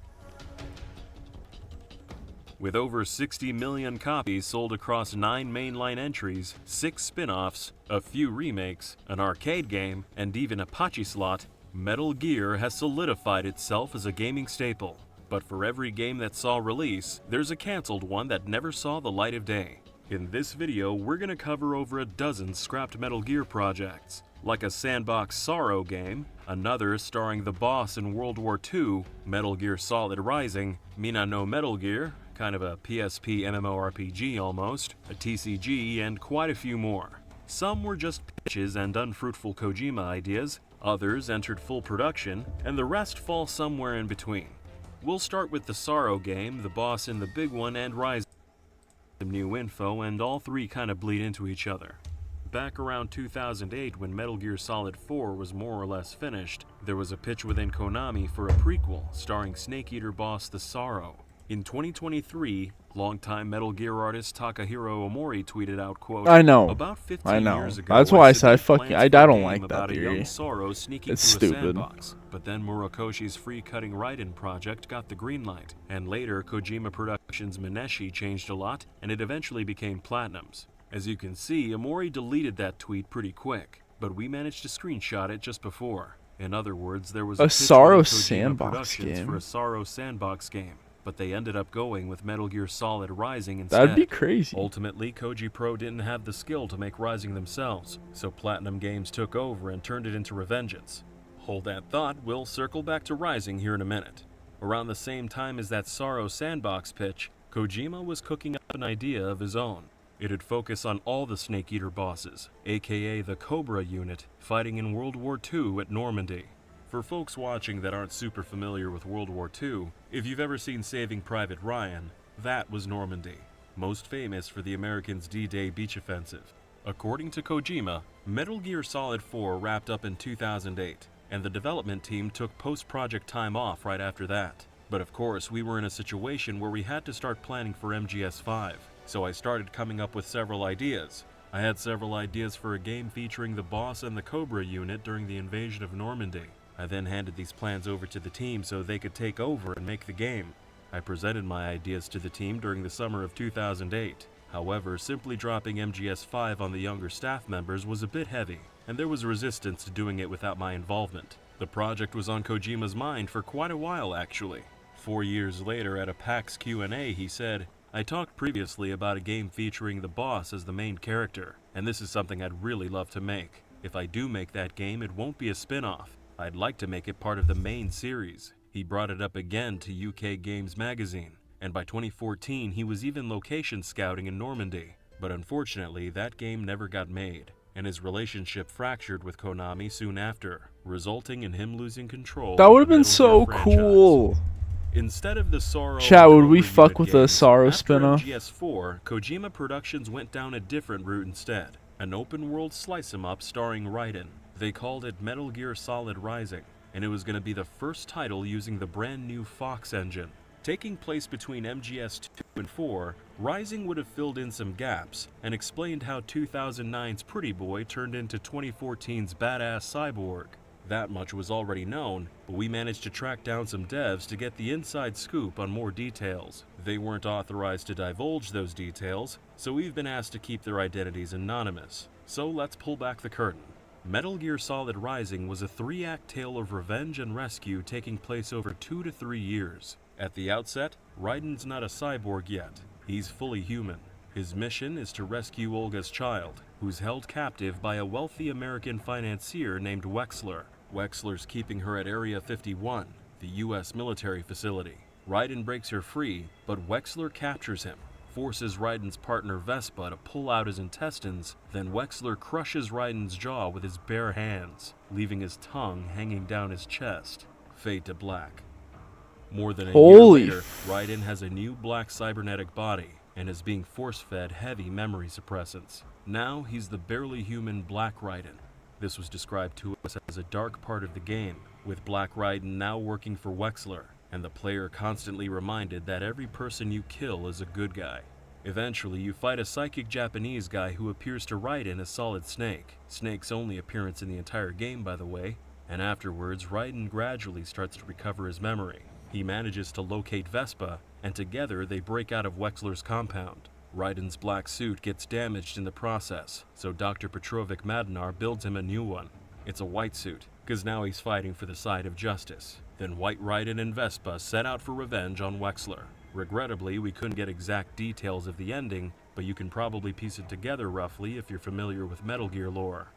With over 60 million copies sold across 9 mainline entries, 6 spin-offs, a few remakes, an arcade game, and even a Pachi slot, Metal Gear has solidified itself as a gaming staple. But for every game that saw release, there's a cancelled one that never saw the light of day. In this video, we're gonna cover over a dozen scrapped Metal Gear projects, like a sandbox Sorrow game, another starring the boss in World War II, Metal Gear Solid Rising, Mina no Metal Gear, kind of a PSP MMORPG almost, a TCG, and quite a few more. Some were just pitches and unfruitful Kojima ideas, others entered full production, and the rest fall somewhere in between. We'll start with the Sorrow game, the boss in the big one, and Rising. Some new info, and all three kind of bleed into each other. Back around 2008, when Metal Gear Solid 4 was more or less finished, there was a pitch within Konami for a prequel starring Snake Eater boss The Sorrow. In 2023, longtime Metal Gear artist Takahiro Omori tweeted out, quote, I know. About 15 I know. years ago, That's why I said I submitted fucking plans I for a don't game like that about a theory. young Sorrow sneaking It's through stupid. a sandbox. But then Murokoshi's free-cutting Raiden project got the green light, and later Kojima Productions' Mineshi changed a lot, and it eventually became Platinum's. As you can see, Omori deleted that tweet pretty quick, but we managed to screenshot it just before. In other words, there was A pitch Sorrow within Kojima sandbox Productions game. for a Sorrow sandbox game, but they ended up going with Metal Gear Solid Rising instead. That'd be crazy. Ultimately, Koji Pro didn't have the skill to make Rising themselves, so Platinum Games took over and turned it into Revengeance. Hold that thought, we'll circle back to Rising here in a minute. Around the same time as that Sorrow sandbox pitch, Kojima was cooking up an idea of his own. It'd focus on all the Snake Eater bosses, aka the Cobra unit, fighting in World War II at Normandy. For folks watching that aren't super familiar with World War II, if you've ever seen Saving Private Ryan, that was Normandy, most famous for the Americans' D-Day beach offensive. According to Kojima, Metal Gear Solid 4 wrapped up in 2008, and the development team took post-project time off right after that. But of course, we were in a situation where we had to start planning for MGS5, so I started coming up with several ideas. I had several ideas for a game featuring the boss and the Cobra unit during the invasion of Normandy. I then handed these plans over to the team so they could take over and make the game. I presented my ideas to the team during the summer of 2008. However, simply dropping MGS5 on the younger staff members was a bit heavy, and there was resistance to doing it without my involvement. The project was on Kojima's mind for quite a while, actually. 4 years later, at a PAX Q&A, he said, I talked previously about a game featuring the boss as the main character, and this is something I'd really love to make. If I do make that game, it won't be a spin-off. I'd like to make it part of the main series. He brought it up again to UK Games magazine, and by 2014 he was even location scouting in Normandy. But unfortunately, that game never got made, and his relationship fractured with Konami soon after, resulting in him losing control. That would of have been the Metal so Gear franchise. cool. Instead of the Sorrow Chat, would we Metal Gear fuck unit with a games, Sorrow after spin-off? MGS4, Kojima Productions went down a different route instead. An open-world slice-em-up starring Raiden. They called it Metal Gear Solid Rising, and it was going to be the first title using the brand new Fox engine. Taking place between MGS2 and 4, Rising would have filled in some gaps and explained how 2009's Pretty Boy turned into 2014's badass cyborg. That much was already known, but we managed to track down some devs to get the inside scoop on more details. They weren't authorized to divulge those details, so we've been asked to keep their identities anonymous. So let's pull back the curtain. Metal Gear Solid Rising was a 3-act tale of revenge and rescue taking place over 2 to 3 years. At the outset, Raiden's not a cyborg yet. He's fully human. His mission is to rescue Olga's child, who's held captive by a wealthy American financier named Wexler. Wexler's keeping her at Area 51, the US military facility. Raiden breaks her free, but Wexler captures him, forces Raiden's partner Vespa to pull out his intestines, then Wexler crushes Raiden's jaw with his bare hands, leaving his tongue hanging down his chest. Fade to black. More than a year later, Raiden has a new black cybernetic body and is being force-fed heavy memory suppressants. Now he's the barely human Black Raiden. This was described to us as a dark part of the game, with Black Raiden now working for Wexler, and the player constantly reminded that every person you kill is a good guy. Eventually, you fight a psychic Japanese guy who appears to Raiden as Solid Snake, Snake's only appearance in the entire game, by the way, and afterwards, Raiden gradually starts to recover his memory. He manages to locate Vespa, and together they break out of Wexler's compound. Raiden's black suit gets damaged in the process, so Dr. Petrovic Madnar builds him a new one. It's a white suit, because now he's fighting for the side of justice. Then White Raiden and Vespa set out for revenge on Wexler. Regrettably, we couldn't get exact details of the ending, but you can probably piece it together roughly if you're familiar with Metal Gear lore.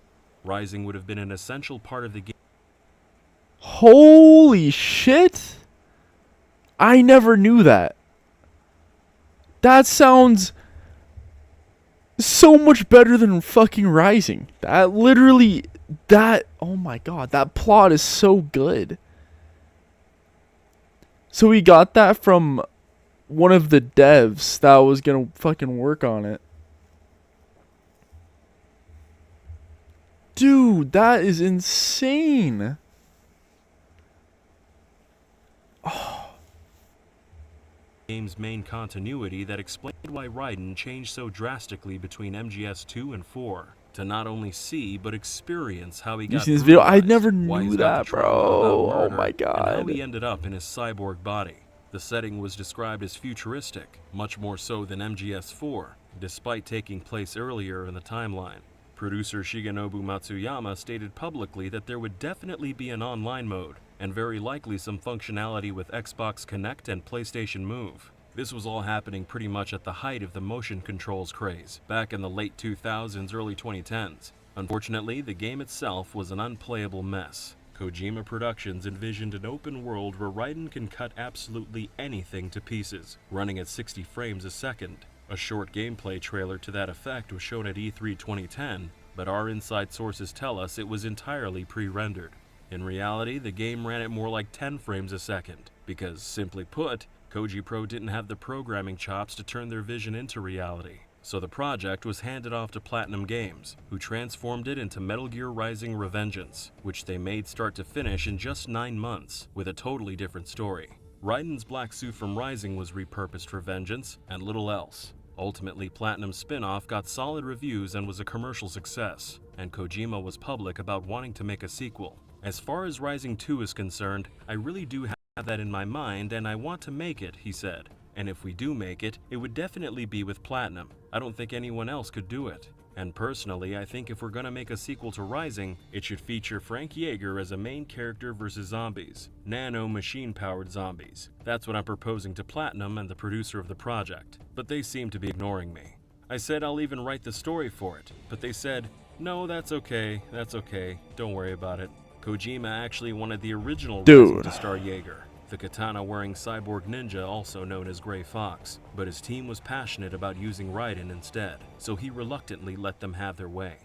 Rising would have been an essential part of the game. Holy shit! I never knew that. That sounds so much better than fucking Rising. That literally, oh my god, that plot is so good. So we got that from one of the devs that was gonna fucking work on it. Dude, that is insane. Game's main continuity that explained why Raiden changed so drastically between MGS2 and 4 to not only see but experience how he got this video, I brutalized, never why knew he's got that, the trauma about bro. Oh murder, my and how god. he ended up in his cyborg body. The setting was described as futuristic, much more so than MGS4, despite taking place earlier in the timeline. Producer Shigenobu Matsuyama stated publicly that there would definitely be an online mode, and very likely some functionality with Xbox Connect and PlayStation Move. This was all happening pretty much at the height of the motion controls craze, back in the late 2000s, early 2010s. Unfortunately, the game itself was an unplayable mess. Kojima Productions envisioned an open world where Raiden can cut absolutely anything to pieces, running at 60 frames a second. A short gameplay trailer to that effect was shown at E3 2010, but our inside sources tell us it was entirely pre-rendered. In reality, the game ran at more like 10 frames a second, because, simply put, Koji Pro didn't have the programming chops to turn their vision into reality. So the project was handed off to Platinum Games, who transformed it into Metal Gear Rising: Revengeance, which they made start to finish in just 9 months, with a totally different story. Raiden's black suit from Rising was repurposed for Vengeance, and little else. Ultimately, Platinum's spin-off got solid reviews and was a commercial success, and Kojima was public about wanting to make a sequel. As far as Rising 2 is concerned, I really do have that in my mind and I want to make it, he said. And if we do make it, it would definitely be with Platinum. I don't think anyone else could do it. And personally, I think if we're gonna make a sequel to Rising, it should feature Frank Yeager as a main character versus zombies. Nano machine-powered zombies. That's what I'm proposing to Platinum and the producer of the project. But they seem to be ignoring me. I said I'll even write the story for it, but they said, No, that's okay. That's okay. Don't worry about it. Kojima actually wanted the original Dude. Rising to star Jaeger, the katana-wearing cyborg ninja also known as Gray Fox, but his team was passionate about using Raiden instead, so he reluctantly let them have their way.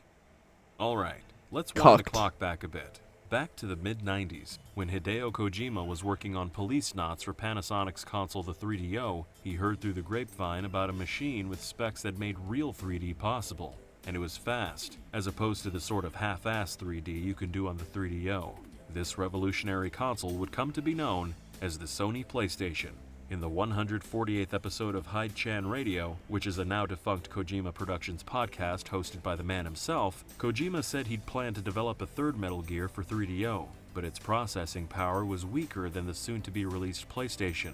Alright, let's wind the clock back a bit. Back to the mid-90s, when Hideo Kojima was working on police knots for Panasonic's console the 3DO, he heard through the grapevine about a machine with specs that made real 3D possible. And it was fast, as opposed to the sort of half-assed 3D you can do on the 3DO. This revolutionary console would come to be known as the Sony PlayStation. In the 148th episode of Hyde-chan Radio, which is a now-defunct Kojima Productions podcast hosted by the man himself, Kojima said he'd planned to develop a third Metal Gear for 3DO, but its processing power was weaker than the soon-to-be-released PlayStation.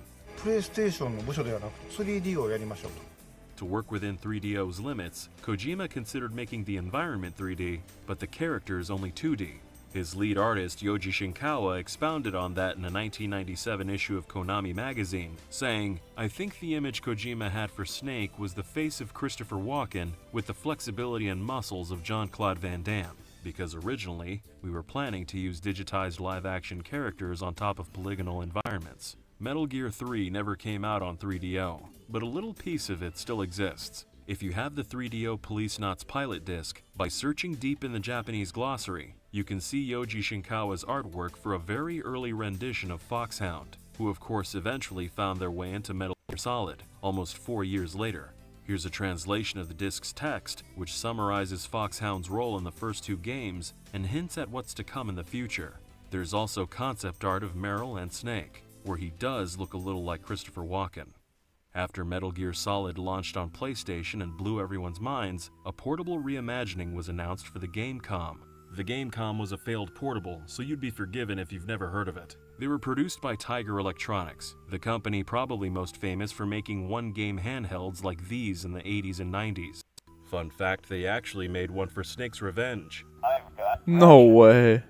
To work within 3DO's limits, Kojima considered making the environment 3D, but the characters only 2D. His lead artist, Yoji Shinkawa, expounded on that in a 1997 issue of Konami magazine, saying, "I think the image Kojima had for Snake was the face of Christopher Walken with the flexibility and muscles of Jean-Claude Van Damme, because originally, we were planning to use digitized live-action characters on top of polygonal environments." Metal Gear 3 never came out on 3DO, but a little piece of it still exists. If you have the 3DO Police Knots pilot disc, by searching deep in the Japanese glossary, you can see Yoji Shinkawa's artwork for a very early rendition of Foxhound, who of course eventually found their way into Metal Gear Solid, almost 4 years later. Here's a translation of the disc's text, which summarizes Foxhound's role in the first 2 games and hints at what's to come in the future. There's also concept art of Meryl and Snake, where he does look a little like Christopher Walken. After Metal Gear Solid launched on PlayStation and blew everyone's minds, a portable reimagining was announced for the Gamecom. The Gamecom was a failed portable, so you'd be forgiven if you've never heard of it. They were produced by Tiger Electronics, the company probably most famous for making one-game handhelds like these in the 80s and 90s. Fun fact, they actually made one for Snake's Revenge. No way.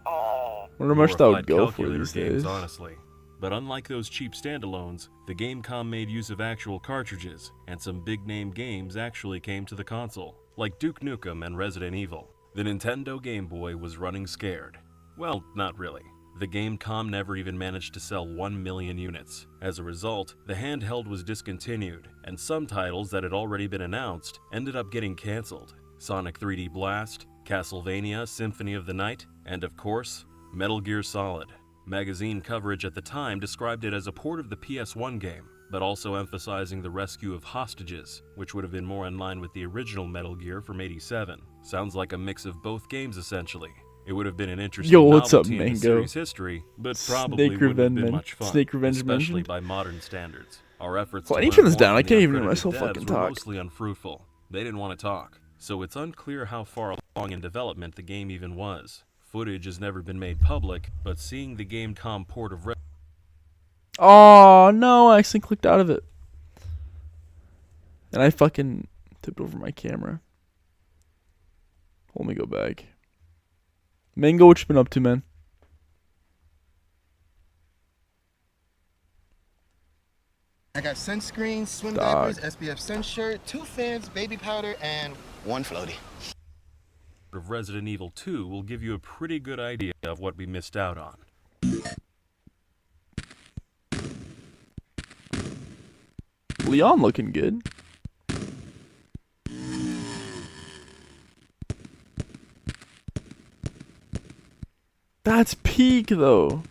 I wonder how much that would go for Calculator these games, days. honestly. But unlike those cheap standalones, the Gamecom made use of actual cartridges, and some big-name games actually came to the console, like Duke Nukem and Resident Evil. The Nintendo Game Boy was running scared. Well, not really. The Gamecom never even managed to sell 1 million units. As a result, the handheld was discontinued, and some titles that had already been announced ended up getting cancelled. Sonic 3D Blast, Castlevania Symphony of the Night, and of course, Metal Gear Solid. Magazine coverage at the time described it as a port of the PS1 game, but also emphasizing the rescue of hostages, which would have been more in line with the original Metal Gear from '87. Sounds like a mix of both games essentially. It would have been an interesting what's up, novelty in the Mango? series history, but probably Snake wouldn't have been Revenge- much fun, Snake Revenge especially mentioned? by modern standards. Our efforts Well, to I need to learn turn this more down. I from the can't even hear uncredited myself devs fucking were talk. mostly unfruitful. They didn't want to talk, so it's unclear how far along in development the game even was. Footage has never been made public, but seeing the Gamecom port of Oh no, I accidentally clicked out of it. And I fucking tipped over my camera. Let me go back. Mango, what you been up to, man? I got sunscreen, swim Dog. diapers, SPF sun shirt, 2 fans, baby powder, and 1 floaty. of Resident Evil 2 will give you a pretty good idea of what we missed out on. Leon looking good. That's peak though.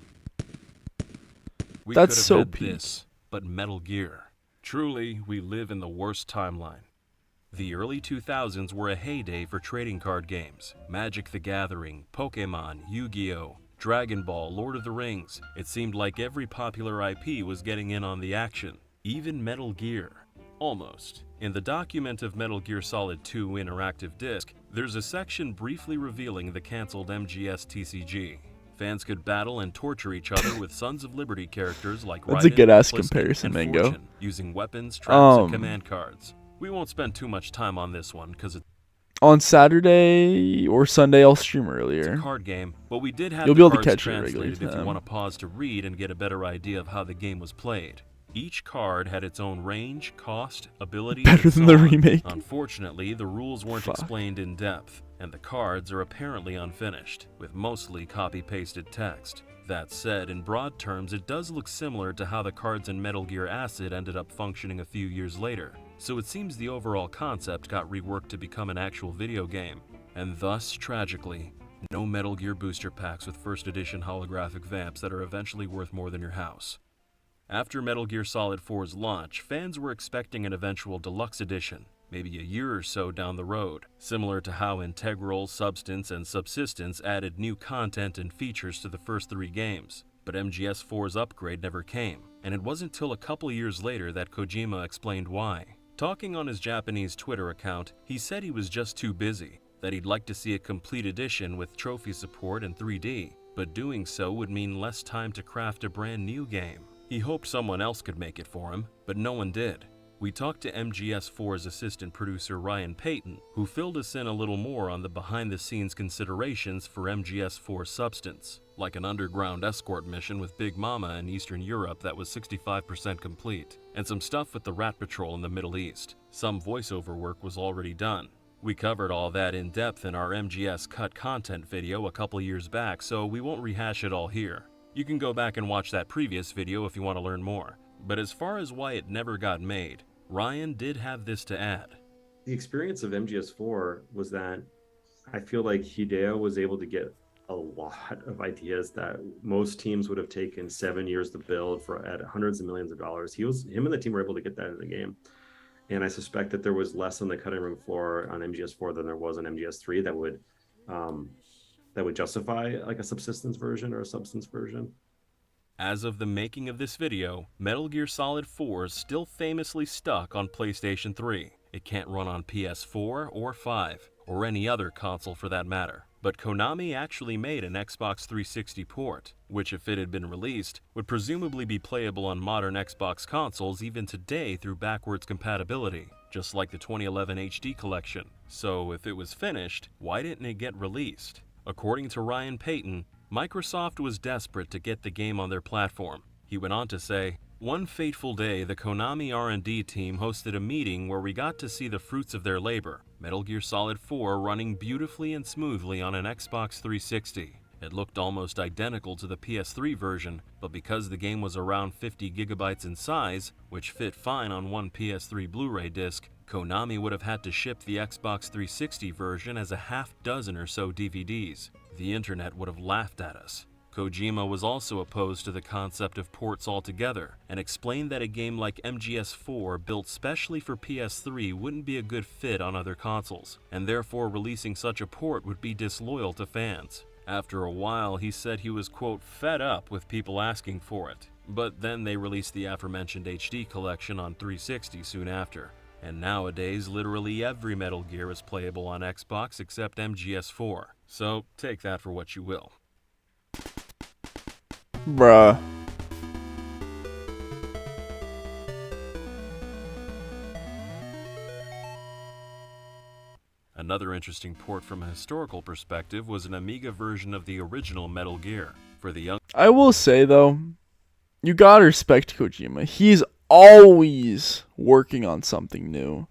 We That's could have so had peak. this, but Metal Gear. Truly, we live in the worst timeline. The early 2000s were a heyday for trading card games. Magic the Gathering, Pokemon, Yu-Gi-Oh!, Dragon Ball, Lord of the Rings. It seemed like every popular IP was getting in on the action. Even Metal Gear. Almost. In the document of Metal Gear Solid 2 Interactive Disc, there's a section briefly revealing the cancelled MGS TCG. Fans could battle and torture each other with Sons of Liberty characters like That's a Raiden, good-ass Pliskin, comparison, and Mango. Fortune, using weapons, traps, and Um, command cards. We won't spend too much time on this one because it's On Saturday or Sunday, I'll stream earlier. a card game, but we did have You'll the be able to cards catch it at regular translated if you time. want to pause to read and get a better idea of how the game was played. Each card had its own range, cost, ability, Better and than so the on. remake. Unfortunately, the rules weren't explained in depth, and the cards are apparently unfinished, with mostly copy-pasted text. That said, in broad terms, it does look similar to how the cards in Metal Gear Acid ended up functioning a few years later, so it seems the overall concept got reworked to become an actual video game. And thus, tragically, no Metal Gear booster packs with first edition holographic vamps that are eventually worth more than your house. After Metal Gear Solid 4's launch, fans were expecting an eventual deluxe edition, maybe a year or so down the road, similar to how Integral, Substance, and Subsistence added new content and features to the first 3 games. But MGS4's upgrade never came, and it wasn't till a couple years later that Kojima explained why. Talking on his Japanese Twitter account, he said he was just too busy, that he'd like to see a complete edition with trophy support and 3D, but doing so would mean less time to craft a brand new game. He hoped someone else could make it for him, but no one did. We talked to MGS4's assistant producer Ryan Payton, who filled us in a little more on the behind-the-scenes considerations for MGS4 Substance, like an underground escort mission with Big Mama in Eastern Europe that was 65% complete, and some stuff with the Rat Patrol in the Middle East. Some voiceover work was already done. We covered all that in depth in our MGS Cut content video a couple years back, so we won't rehash it all here. You can go back and watch that previous video if you want to learn more. But as far as why it never got made, Ryan did have this to add. The experience of MGS4 was that I feel like Hideo was able to get a lot of ideas that most teams would have taken 7 years to build for at hundreds of millions of dollars. Him and the team were able to get that in the game. And I suspect that there was less on the cutting room floor on MGS4 than there was on MGS3 that would justify like a subsistence version or a substance version. As of the making of this video, Metal Gear Solid 4 is still famously stuck on PlayStation 3. It can't run on PS4 or 5, or any other console for that matter. But Konami actually made an Xbox 360 port, which if it had been released, would presumably be playable on modern Xbox consoles even today through backwards compatibility, just like the 2011 HD collection. So if it was finished, why didn't it get released? According to Ryan Payton, Microsoft was desperate to get the game on their platform. He went on to say, "One fateful day, the Konami R&D team hosted a meeting where we got to see the fruits of their labor, Metal Gear Solid 4 running beautifully and smoothly on an Xbox 360. It looked almost identical to the PS3 version, but because the game was around 50 gigabytes in size, which fit fine on one PS3 Blu-ray disc, Konami would have had to ship the Xbox 360 version as a half dozen or so DVDs. The internet would have laughed at us." Kojima was also opposed to the concept of ports altogether, and explained that a game like MGS4 built specially for PS3 wouldn't be a good fit on other consoles, and therefore releasing such a port would be disloyal to fans. After a while, he said he was, quote, fed up with people asking for it. But then they released the aforementioned HD collection on 360 soon after. And nowadays, literally every Metal Gear is playable on Xbox except MGS4. So take that for what you will. Bruh. Another interesting port from a historical perspective was an Amiga version of the original Metal Gear. For the young I will say though, you gotta respect Kojima. He's always working on something new.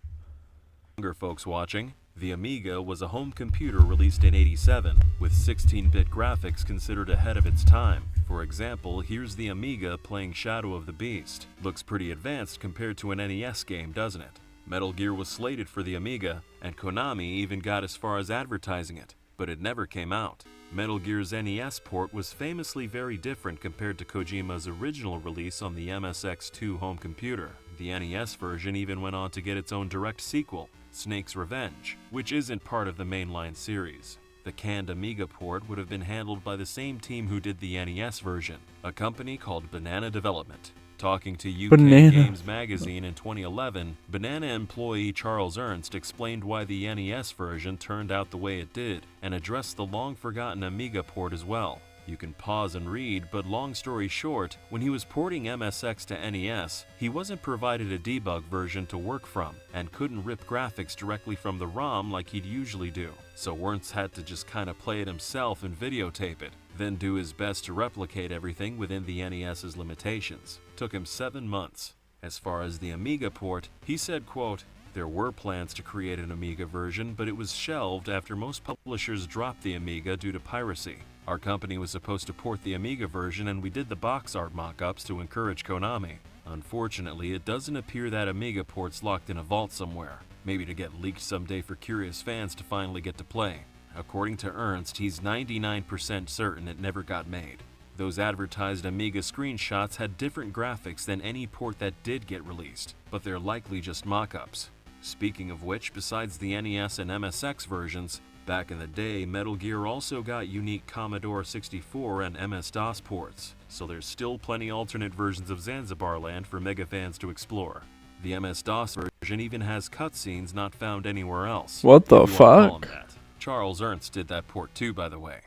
Younger folks watching, the Amiga was a home computer released in '87, with 16-bit graphics considered ahead of its time. For example, here's the Amiga playing Shadow of the Beast. Looks pretty advanced compared to an NES game, doesn't it? Metal Gear was slated for the Amiga, and Konami even got as far as advertising it, but it never came out. Metal Gear's NES port was famously very different compared to Kojima's original release on the MSX2 home computer. The NES version even went on to get its own direct sequel, Snake's Revenge, which isn't part of the mainline series. The canned Amiga port would have been handled by the same team who did the NES version, a company called Banana Development. Talking to UK Games Magazine in 2011, Banana employee Charles Ernst explained why the NES version turned out the way it did, and addressed the long-forgotten Amiga port as well. You can pause and read, but long story short, when he was porting MSX to NES, he wasn't provided a debug version to work from, and couldn't rip graphics directly from the ROM like he'd usually do. So Ernst had to just kinda play it himself and videotape it. then do his best to replicate everything within the NES's limitations. Took him 7 months. As far as the Amiga port, he said, quote, "There were plans to create an Amiga version, but it was shelved after most publishers dropped the Amiga due to piracy. Our company was supposed to port the Amiga version, and we did the box art mock-ups to encourage Konami. Unfortunately, it doesn't appear that Amiga port's locked in a vault somewhere, maybe to get leaked someday for curious fans to finally get to play. According to Ernst, he's 99% certain it never got made. Those advertised Amiga screenshots had different graphics than any port that did get released, but they're likely just mock-ups. Speaking of which, besides the NES and MSX versions, back in the day, Metal Gear also got unique Commodore 64 and MS-DOS ports, so there's still plenty alternate versions of Zanzibar Land for Mega fans to explore. The MS-DOS version even has cutscenes not found anywhere else. What the if you wanna call fuck? 'em that. Charles Ernst did that port too, by the way.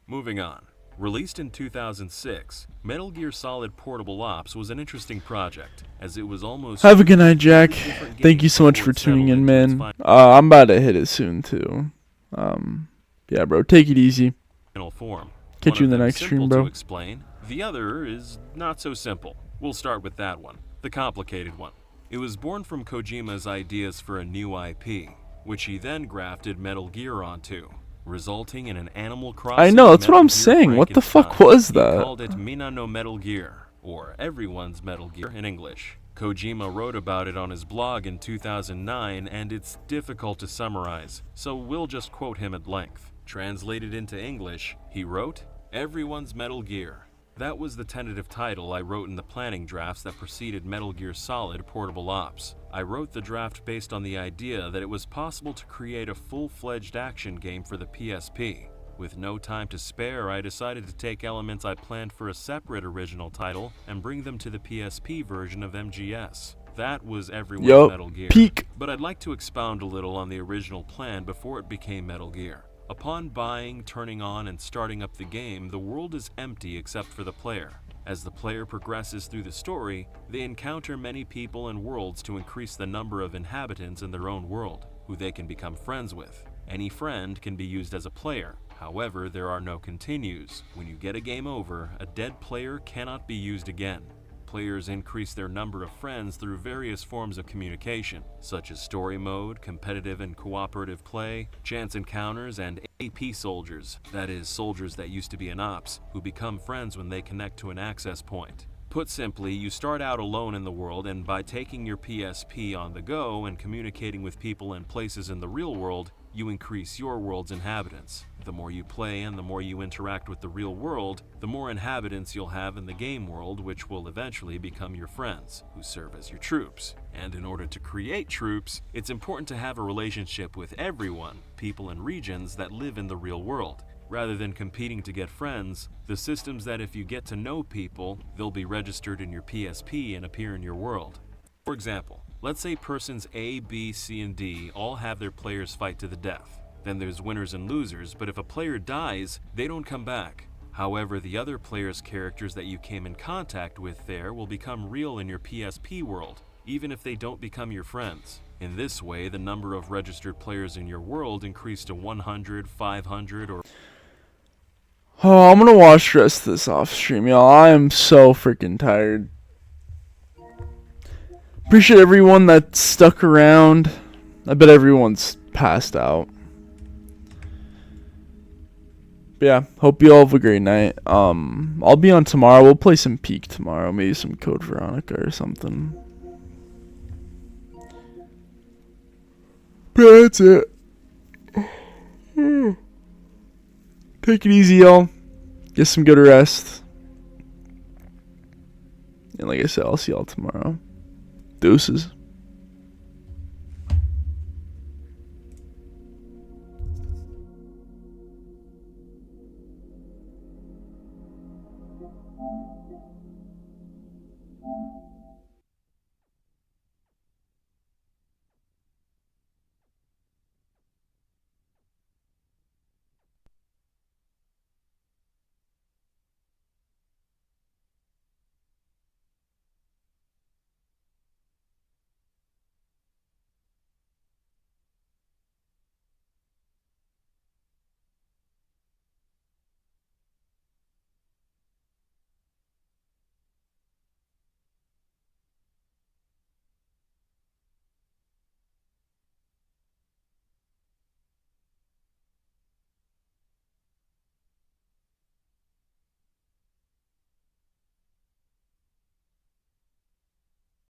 Moving on. Released in 2006, Metal Gear Solid Portable Ops was an interesting project, as it was almost... Have a good night, Jack. Thank you so much for tuning in, man. I'm about to hit it soon, too. Yeah, bro. Take it easy. Form. Catch you in the One of next them stream, simple bro. to explain. The other is not so simple. We'll start with that one, the complicated one. It was born from Kojima's ideas for a new IP, which he then grafted Metal Gear onto, resulting in an Animal Crossing. I know, that's what Metal I'm Gear saying. What the fuck Frankenstein. was He that? called it Mina no Metal Gear, or Everyone's Metal Gear in English. Kojima wrote about it on his blog in 2009, and it's difficult to summarize, so we'll just quote him at length. Translated into English, he wrote, "Everyone's Metal Gear." That was the tentative title I wrote in the planning drafts that preceded Metal Gear Solid Portable Ops. I wrote the draft based on the idea that it was possible to create a full-fledged action game for the PSP. With no time to spare, I decided to take elements I planned for a separate original title and bring them to the PSP version of MGS. That was Everyone's Metal Gear. Peak. But I'd like to expound a little on the original plan before it became Metal Gear. Upon buying, turning on, and starting up the game, the world is empty except for the player. As the player progresses through the story, they encounter many people and worlds to increase the number of inhabitants in their own world, who they can become friends with. Any friend can be used as a player. However, there are no continues. When you get a game over, a dead player cannot be used again. Players increase their number of friends through various forms of communication, such as story mode, competitive and cooperative play, chance encounters, and AP soldiers, that is, soldiers that used to be in ops, who become friends when they connect to an access point. Put simply, you start out alone in the world, and by taking your PSP on the go and communicating with people and places in the real world, you increase your world's inhabitants. The more you play and the more you interact with the real world, the more inhabitants you'll have in the game world, which will eventually become your friends, who serve as your troops. And in order to create troops, it's important to have a relationship with everyone, people and regions that live in the real world. Rather than competing to get friends, the system's that if you get to know people, they'll be registered in your PSP and appear in your world. For example, let's say persons A, B, C, and D all have their players fight to the death. Then there's winners and losers, but if a player dies, they don't come back. However, the other player's characters that you came in contact with there will become real in your PSP world, even if they don't become your friends. In this way, the number of registered players in your world increased to 100, 500, or... Oh, I'm gonna watch the rest of this off stream, y'all. I am so freaking tired. Appreciate everyone that stuck around. I bet everyone's passed out. But yeah, hope you all have a great night. I'll be on tomorrow. We'll play some Peak tomorrow. Maybe some Code Veronica or something. But that's it. Take it easy, y'all. Get some good rest. And like I said, I'll see y'all tomorrow. Deuces.